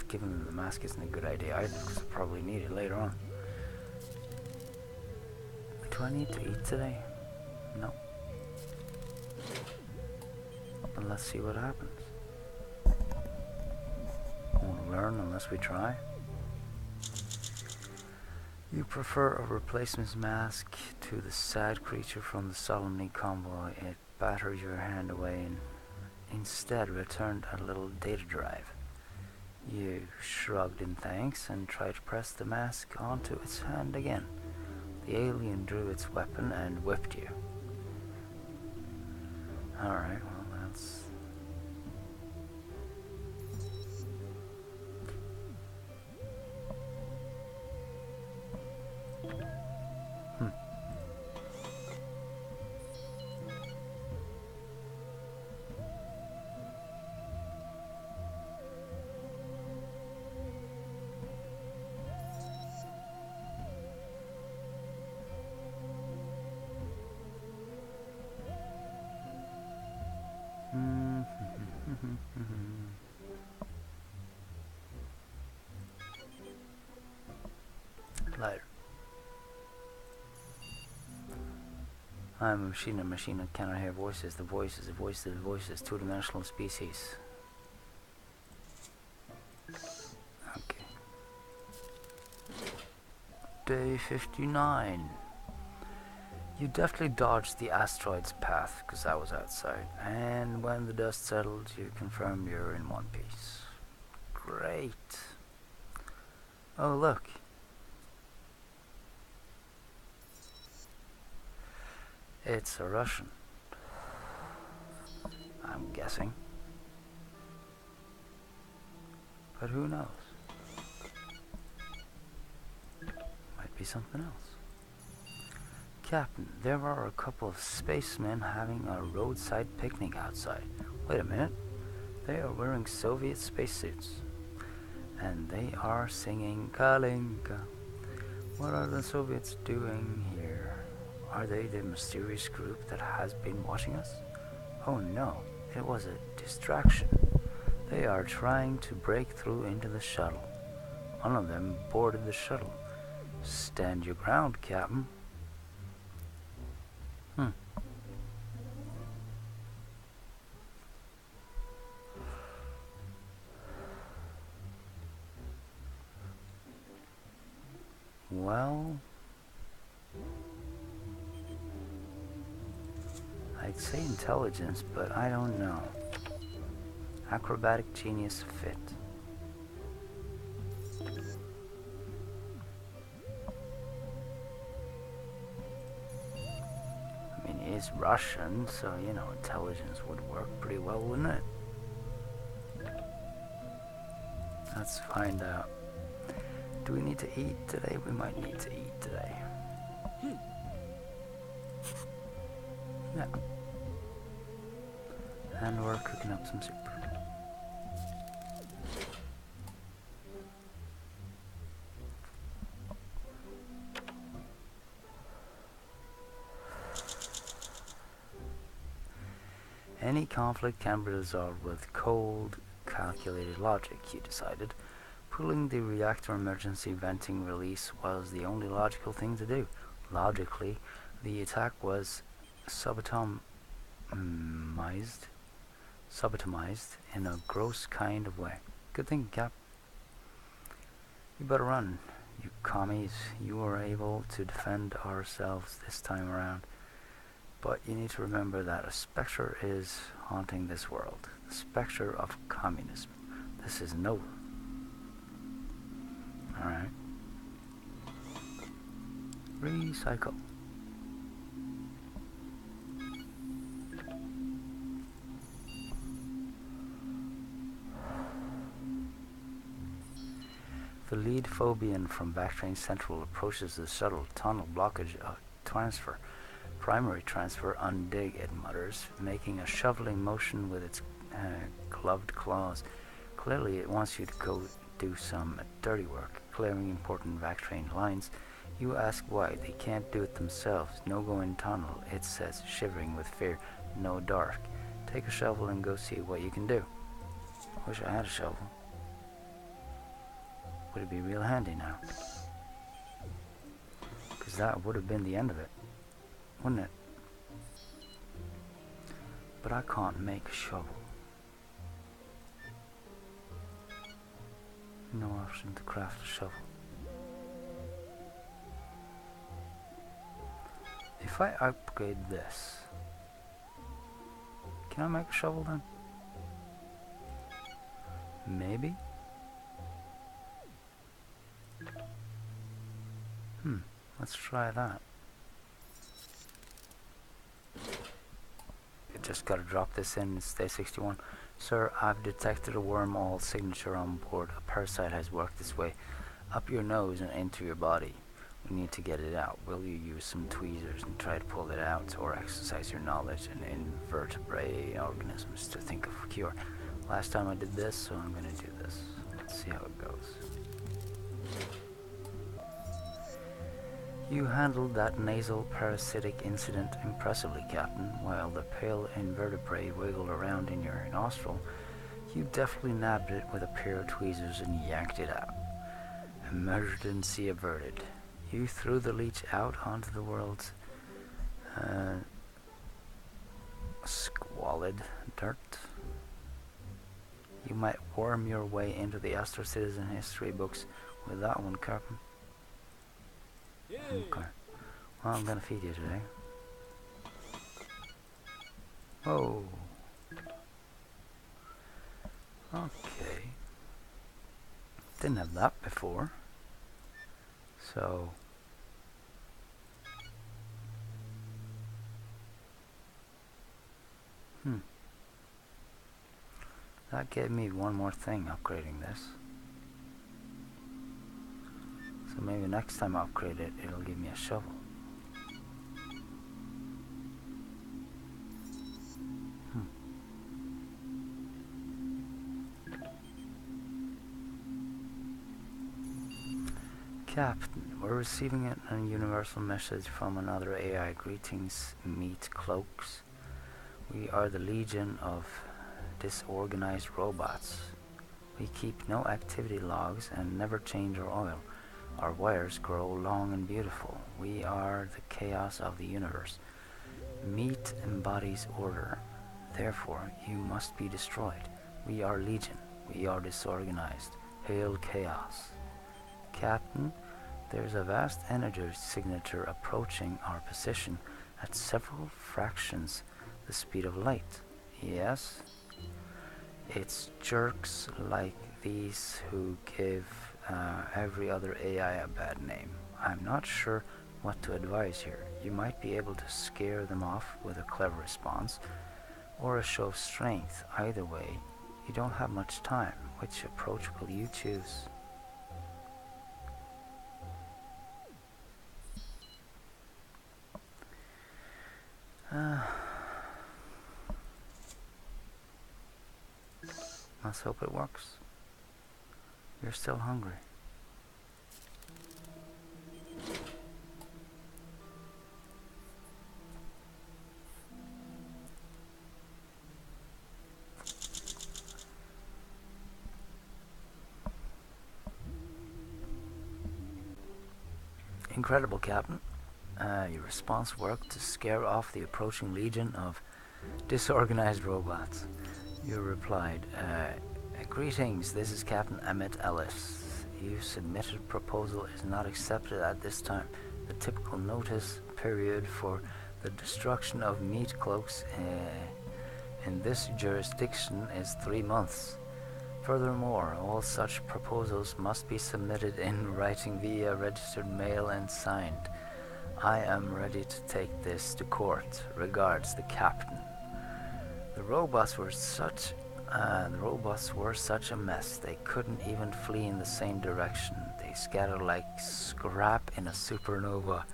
Giving them the mask isn't a good idea either, because I'll probably need it later on. Do I need to eat today? No. But let's see what happens. Won't learn unless we try. You prefer a replacement mask to the sad creature from the Solemnity convoy. It battered your hand away and instead returned a little data drive. You shrugged in thanks and tried to press the mask onto its hand again. The alien drew its weapon and whipped you. Alright, well that's... Later. I'm a machine that cannot hear voices. The voice is a voice of the voices, two-dimensional species. Okay. Day 59. You definitely dodged the asteroid's path, because I was outside. And when the dust settled, you confirmed you're in one piece. Great. Oh, look. It's a Russian. I'm guessing. But who knows? Might be something else. Captain, there are a couple of spacemen having a roadside picnic outside. Wait a minute. They are wearing Soviet spacesuits. And they are singing Kalinka. What are the Soviets doing here? Are they the mysterious group that has been watching us? Oh no, it was a distraction. They are trying to break through into the shuttle. One of them boarded the shuttle. Stand your ground, Captain. Well, I'd say intelligence, but I don't know. Acrobatic genius fit. I mean, it's Russian, so, you know, intelligence would work pretty well, wouldn't it? Let's find out. Do we need to eat today? We might need to eat today. Yeah. And we're cooking up some soup. Any conflict can be resolved with cold, calculated logic, he decided. Pulling the reactor emergency venting release was the only logical thing to do. Logically, the attack was subatomized in a gross kind of way. Good thing, Cap. You better run, you commies. You were able to defend ourselves this time around. But you need to remember that a spectre is haunting this world. The spectre of communism. This isn't over. Alright. Recycle. The lead phobian from Backtrain Central approaches the shuttle. Tunnel blockage transfer. Primary transfer undig, it mutters, making a shoveling motion with its gloved claws. Clearly it wants you to go do some dirty work, clearing important Backtrain lines. You ask why, they can't do it themselves. No go in tunnel, it says, shivering with fear. No dark. Take a shovel and go see what you can do. I wish I had a shovel. Would it be real handy now? Because that would have been the end of it, wouldn't it? But I can't make a shovel. No option to craft a shovel. If I upgrade this, can I make a shovel then? Maybe? Let's try that. You just gotta drop this in, stay 61. Sir, I've detected a wormhole signature on board. A parasite has worked its way up your nose and into your body. We need to get it out. Will you use some tweezers and try to pull it out, or exercise your knowledge in invertebrate organisms to think of a cure? Last time I did this, so I'm gonna do this. Let's see how it goes. You handled that nasal parasitic incident impressively, Captain. While the pale invertebrate wiggled around in your nostril, you deftly nabbed it with a pair of tweezers and yanked it out. Emergency averted. You threw the leech out onto the world's squalid dirt. You might worm your way into the Astro Citizen history books with that one, Captain. Okay. Well, I'm gonna feed you today. Whoa. Okay. Didn't have that before. So. That gave me one more thing upgrading this. So maybe next time I upgrade it, it'll give me a shovel. Captain, we're receiving a universal message from another AI. Greetings, meat cloaks. We are the legion of disorganized robots. We keep no activity logs and never change our oil. Our wires grow long and beautiful. We are the chaos of the universe. Meat embodies order. Therefore, you must be destroyed. We are legion. We are disorganized. Hail chaos. Captain, there's a vast energy signature approaching our position at several fractions the speed of light. Yes? It's jerks like these who give every other AI a bad name. I'm not sure what to advise here. You might be able to scare them off with a clever response, or a show of strength. Either way, you don't have much time. Which approach will you choose? Let's hope it works. You're still hungry. Incredible, Captain. Your response worked to scare off the approaching legion of disorganized robots. You replied, greetings, this is Captain Emmett Ellis. Your submitted proposal is not accepted at this time. The typical notice period for the destruction of meat cloaks in this jurisdiction is 3 months. Furthermore, all such proposals must be submitted in writing via registered mail and signed. I am ready to take this to court. Regards, the Captain. The robots were such a mess they couldn't even flee in the same direction. They scattered like scrap in a supernova.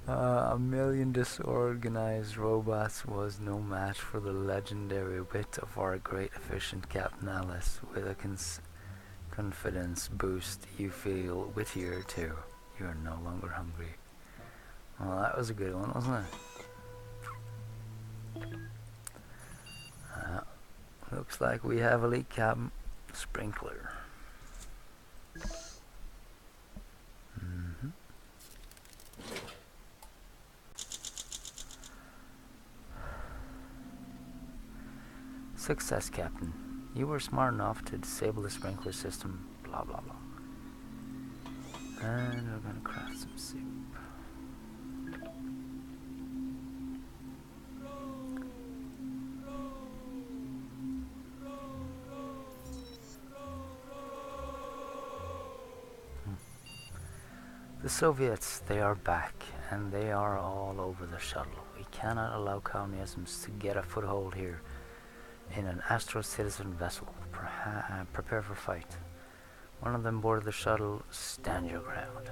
1,000,000 disorganized robots was no match for the legendary wit of our great efficient Captain Alice. With a confidence boost, you feel wittier too. You're no longer hungry. Well, that was a good one, wasn't it? Looks like we have a leak cabin sprinkler. Success, Captain. You were smart enough to disable the sprinkler system, blah blah blah. And we're gonna craft some soup. The Soviets, they are back, and they are all over the shuttle. We cannot allow communisms to get a foothold here. In an Astro Citizen vessel, prepare for fight. One of them boarded the shuttle. Stand your ground.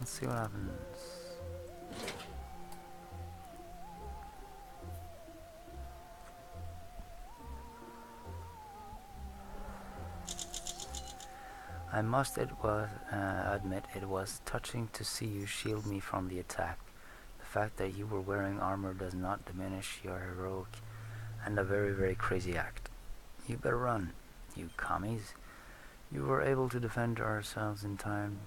Let's see what happens. I must admit it was touching to see you shield me from the attack. The fact that you were wearing armor does not diminish your heroic and a very, very crazy act. You better run, you commies. You were able to defend ourselves in time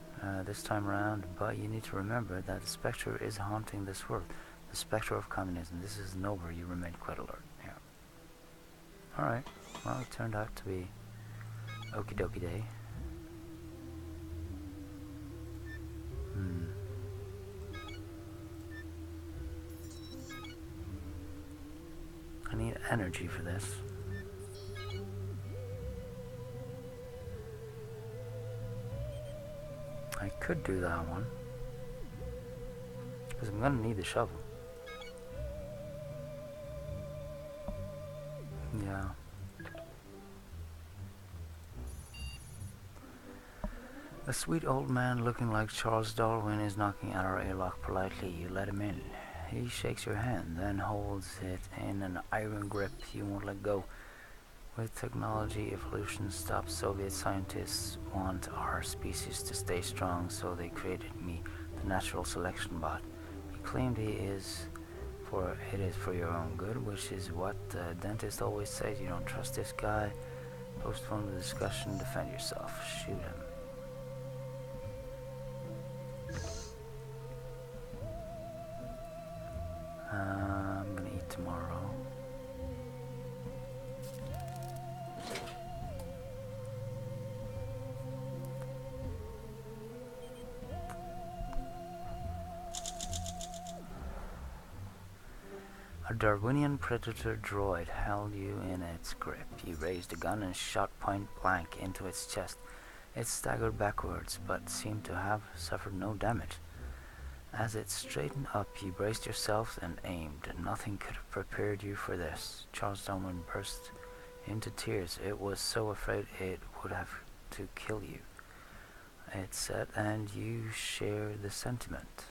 this time around, but you need to remember that the spectre is haunting this world. The spectre of communism. This isn't over. You remain quite alert. Yeah. Alright. Well, it turned out to be okie dokie day. I need energy for this. I could do that one, because I'm gonna need the shovel. Yeah. A sweet old man looking like Charles Darwin is knocking at our airlock politely. You let him in. He shakes your hand, then holds it in an iron grip you won't let go. With technology evolution stopped, Soviet scientists want our species to stay strong, so they created me, the natural selection bot. He claimed it is for your own good, which is what the dentist always says. You don't trust this guy, postpone the discussion, defend yourself, shoot him. I'm gonna eat tomorrow. A Darwinian predator droid held you in its grip. You raised a gun and shot point blank into its chest. It staggered backwards, but seemed to have suffered no damage. As it straightened up, you braced yourself and aimed. Nothing could have prepared you for this. Charles Darwin burst into tears. It was so afraid it would have to kill you, it said, and you share the sentiment.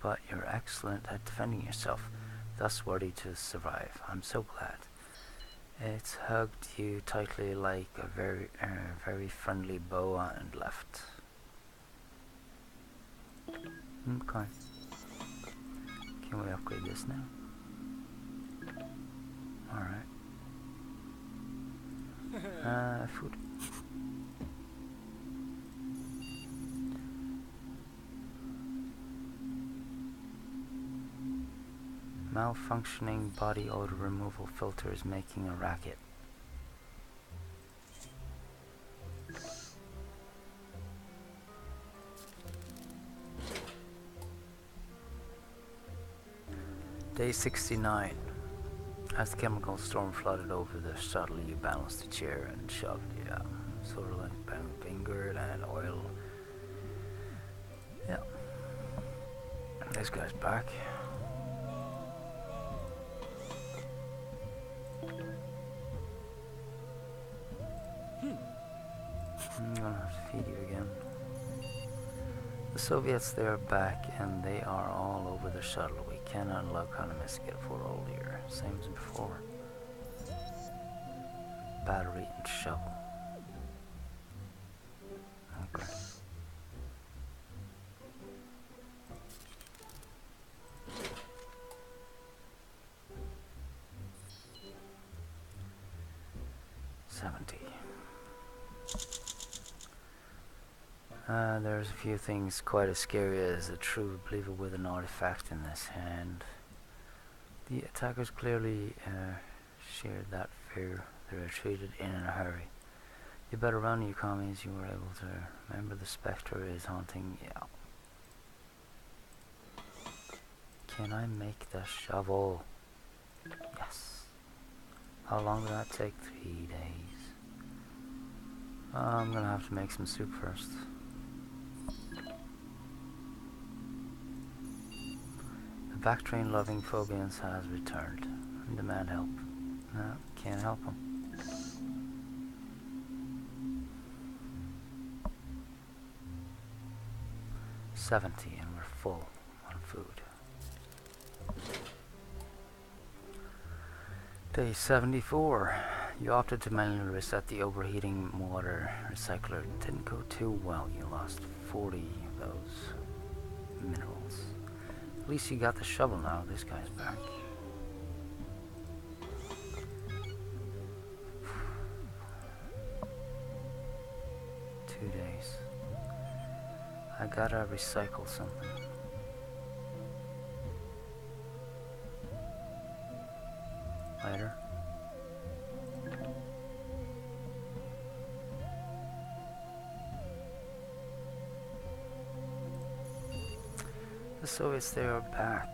But you're excellent at defending yourself, thus worthy to survive. I'm so glad. It hugged you tightly like a very friendly boa and left. Okay. Can we upgrade this now? Alright. Food. Malfunctioning body odor removal filter is making a racket. Day 69. As the chemical storm flooded over the shuttle, you balanced the chair and shoved it out. Sort of like vinegar and oil. Yeah. This guy's back. The Soviets, they are back and they are all over the shuttle. We cannot allow economists to get a foothold here. Same as before. Battery and shovel. Okay. There's a few things quite as scary as a true believer with an artifact in this hand. The attackers clearly shared that fear. They retreated in a hurry. You better run, you commies. You were able to remember the spectre is haunting you. Can I make the shovel? Yes. How long did that take? 3 days. I'm gonna have to make some soup first. The backtrain loving Phobians has returned and demand help. No, can't help them. $70 and we're full on food. Day 74. You opted to manually reset the overheating water recycler. It didn't go too well. You lost 40 of those minerals. At least you got the shovel now. This guy's back. Two days. I gotta recycle something. Later. The Soviets, they are back.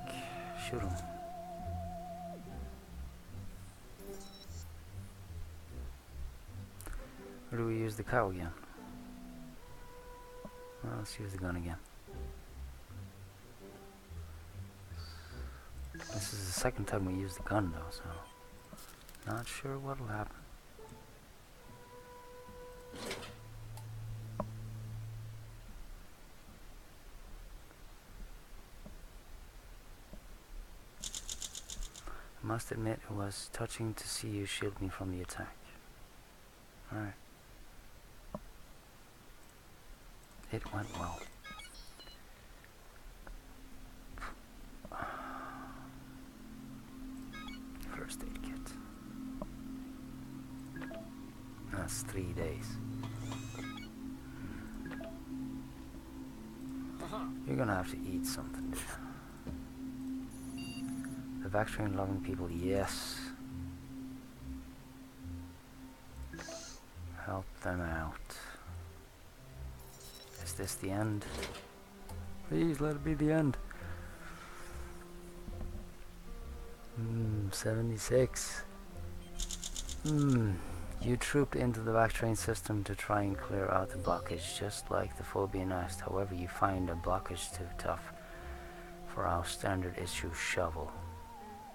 Shoot them. Or do we use the cow again? Well, let's use the gun again. This is the second time we use the gun though, so not sure what'll happen. I must admit it was touching to see you shield me from the attack. Alright. It went well. First aid kit. That's 3 days. You're gonna have to eat something, dude. The vaccine loving people, yes. Help them out. Is this the end? Please let it be the end. 76. You trooped into the backtrain system to try and clear out the blockage, just like the Phobian asked. However, you find a blockage too tough for our standard issue shovel.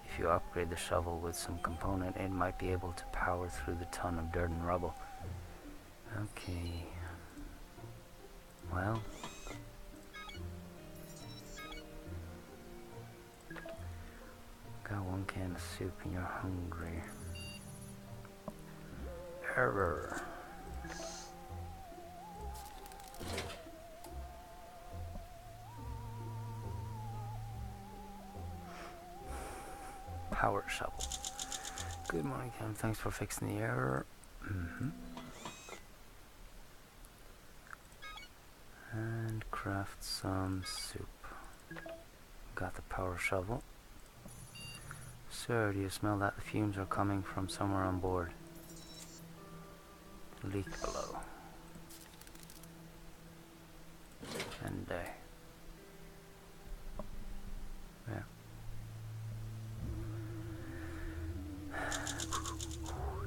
If you upgrade the shovel with some component, it might be able to power through the ton of dirt and rubble. Okay. Well. Got 1 can of soup and you're hungry. Error. Power shovel. Good morning, Cam. Thanks for fixing the error. And craft some soup. Got the power shovel. Sir, do you smell that the fumes are coming from somewhere on board? Leak below. And yeah.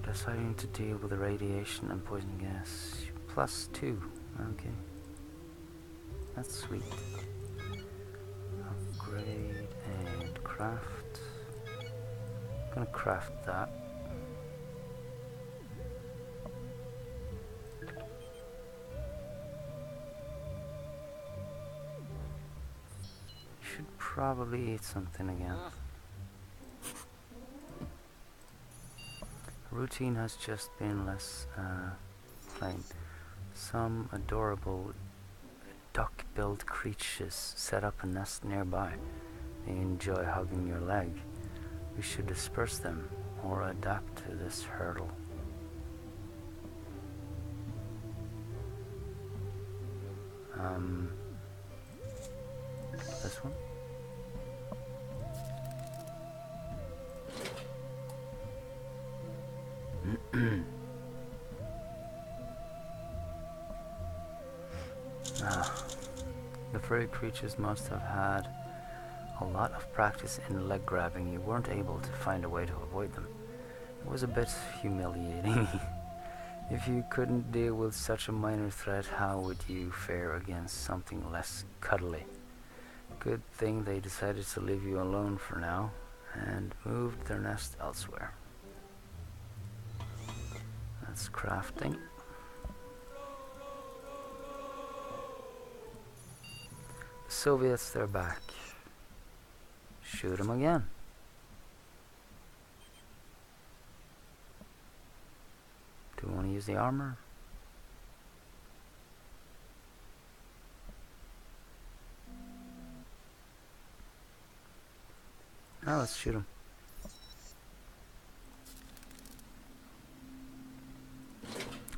Deciding to deal with the radiation and poison gas. +2. Okay. That's sweet. Upgrade and craft. Gonna craft that. probably eat something again. Routine has just been less plain. Some adorable duck-billed creatures set up a nest nearby. They enjoy hugging your leg. We should disperse them or adapt to this hurdle. This one? The furry creatures must have had a lot of practice in leg grabbing. You weren't able to find a way to avoid them. It was a bit humiliating. If you couldn't deal with such a minor threat, how would you fare against something less cuddly? Good thing they decided to leave you alone for now and moved their nest elsewhere. That's crafting. The Soviets, they're back. Shoot them again. Do we want to use the armor? Now let's shoot him.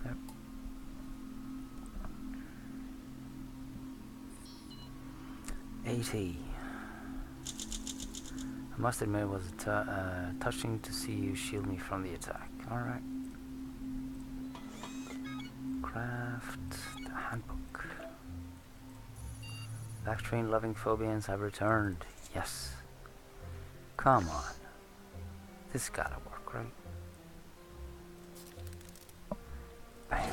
Yep. $80. I must admit it was touching to see you shield me from the attack. Alright. Craft the handbook. Backtrain loving phobians have returned. Yes. Come on. This gotta work, right? Bam.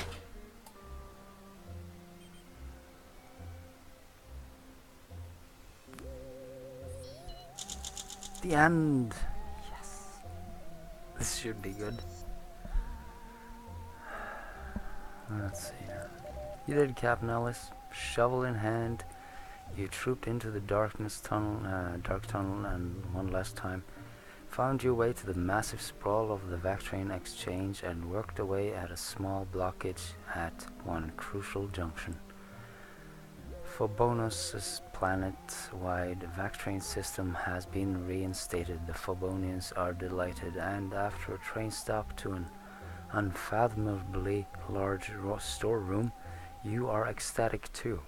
The end. Yes. This should be good. Let's see here. You did, Captain Ellis. Shovel in hand, you trooped into the dark tunnel, and one last time found your way to the massive sprawl of the Vactrain exchange and worked away at a small blockage at one crucial junction. Phobonus' planet-wide Vactrain system has been reinstated. The Phobonians are delighted, and after a train stop to an unfathomably large storeroom, you are ecstatic too.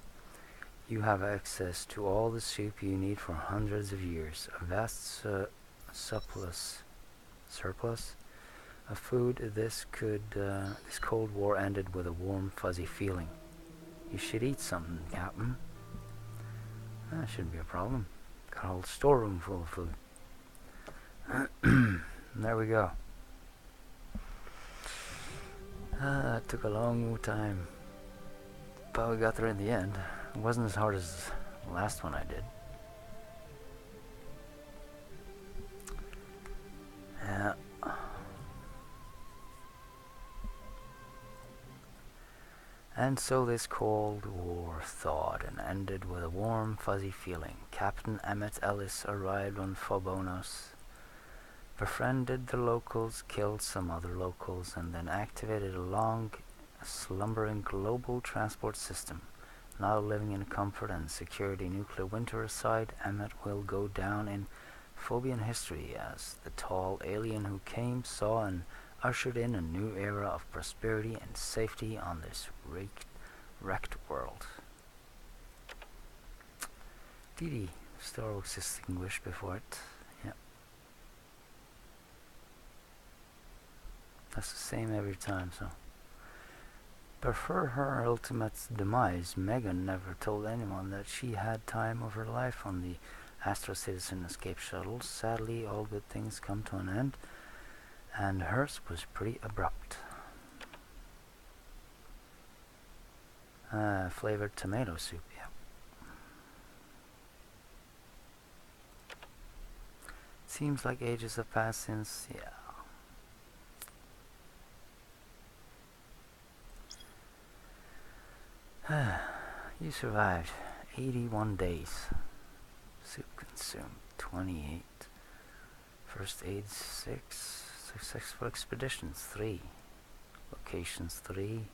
You have access to all the soup you need for hundreds of years, a vast surplus of food. This Cold War ended with a warm, fuzzy feeling. You should eat something, Captain. That shouldn't be a problem. Got a whole storeroom full of food. There we go. It took a long time, but we got there in the end. It wasn't as hard as the last one I did. Yeah. And so this Cold War thawed and ended with a warm, fuzzy feeling. Captain Emmett Ellis arrived on Phobos, befriended the locals, killed some other locals, and then activated a long, slumbering global transport system. Now living in comfort and security, nuclear winter aside, Emmett will go down in Phobian history as the tall alien who came, saw, and ushered in a new era of prosperity and safety on this wrecked world. DD, star was extinguished before it. Yep. That's the same every time, so. Before her ultimate demise, Megan never told anyone that she had time of her life on the Astro Citizen escape shuttle. Sadly, all good things come to an end, and hers was pretty abrupt. Flavored tomato soup, yeah. Seems like ages have passed since, yeah. You survived 81 days. Soup consumed 28. First aid 6. Successful expeditions 3. Locations 3.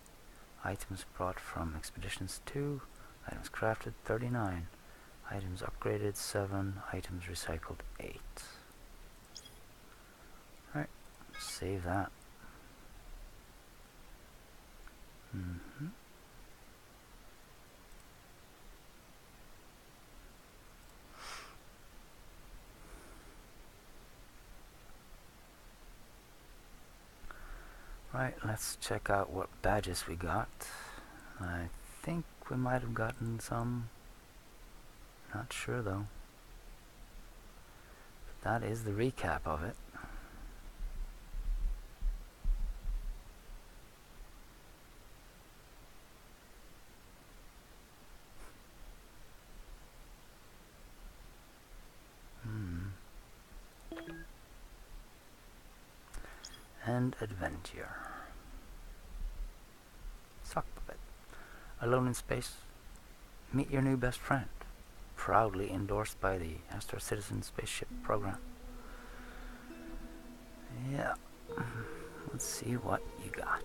Items brought from expeditions 2. Items crafted 39. Items upgraded 7. Items recycled 8. Alright, save that. Right, let's check out what badges we got. I think we might have gotten some. Not sure though. That is the recap of it. And adventure. Sock puppet. Alone in space. Meet your new best friend. Proudly endorsed by the Astor Citizen Spaceship Program. Yeah. Let's see what you got.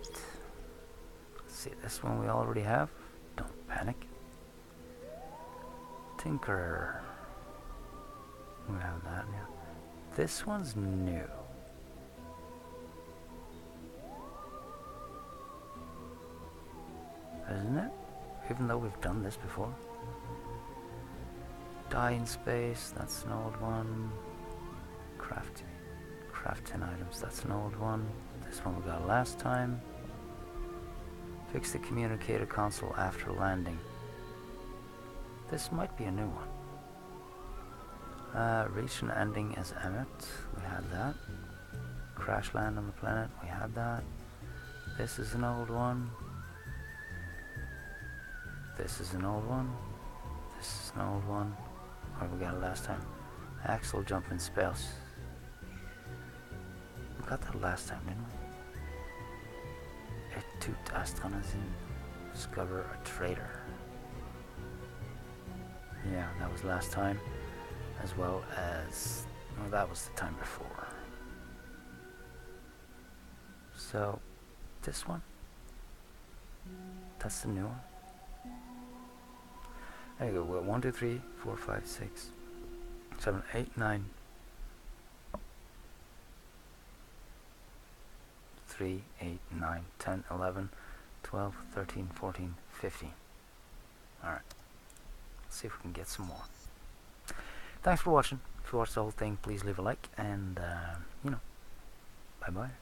Let's see, this one we already have. Don't panic. Tinkerer. We have that now. This one's new. Isn't it? Even though we've done this before. Die in space, that's an old one. Craft 10 items, that's an old one. This one we got last time. Fix the communicator console after landing. This might be a new one. Reach an ending as Emmet, we had that. Crash land on the planet, we had that. This is an old one. This is an old one. This is an old one. Or we got it last time. Axle jump in space. We got that last time, didn't we? Et tout astronauten discover a traitor. Yeah, that was last time. As well as... well, that was the time before. So, this one. That's the new one. There you go. We're 1, 2, 3, 4, 5, 6, 7, 8, 9, 3, 8, 9, 10, 11, 12, 13, 14, 15. Alright. Let's see if we can get some more. Thanks for watching. If you watched the whole thing, please leave a like and, bye-bye.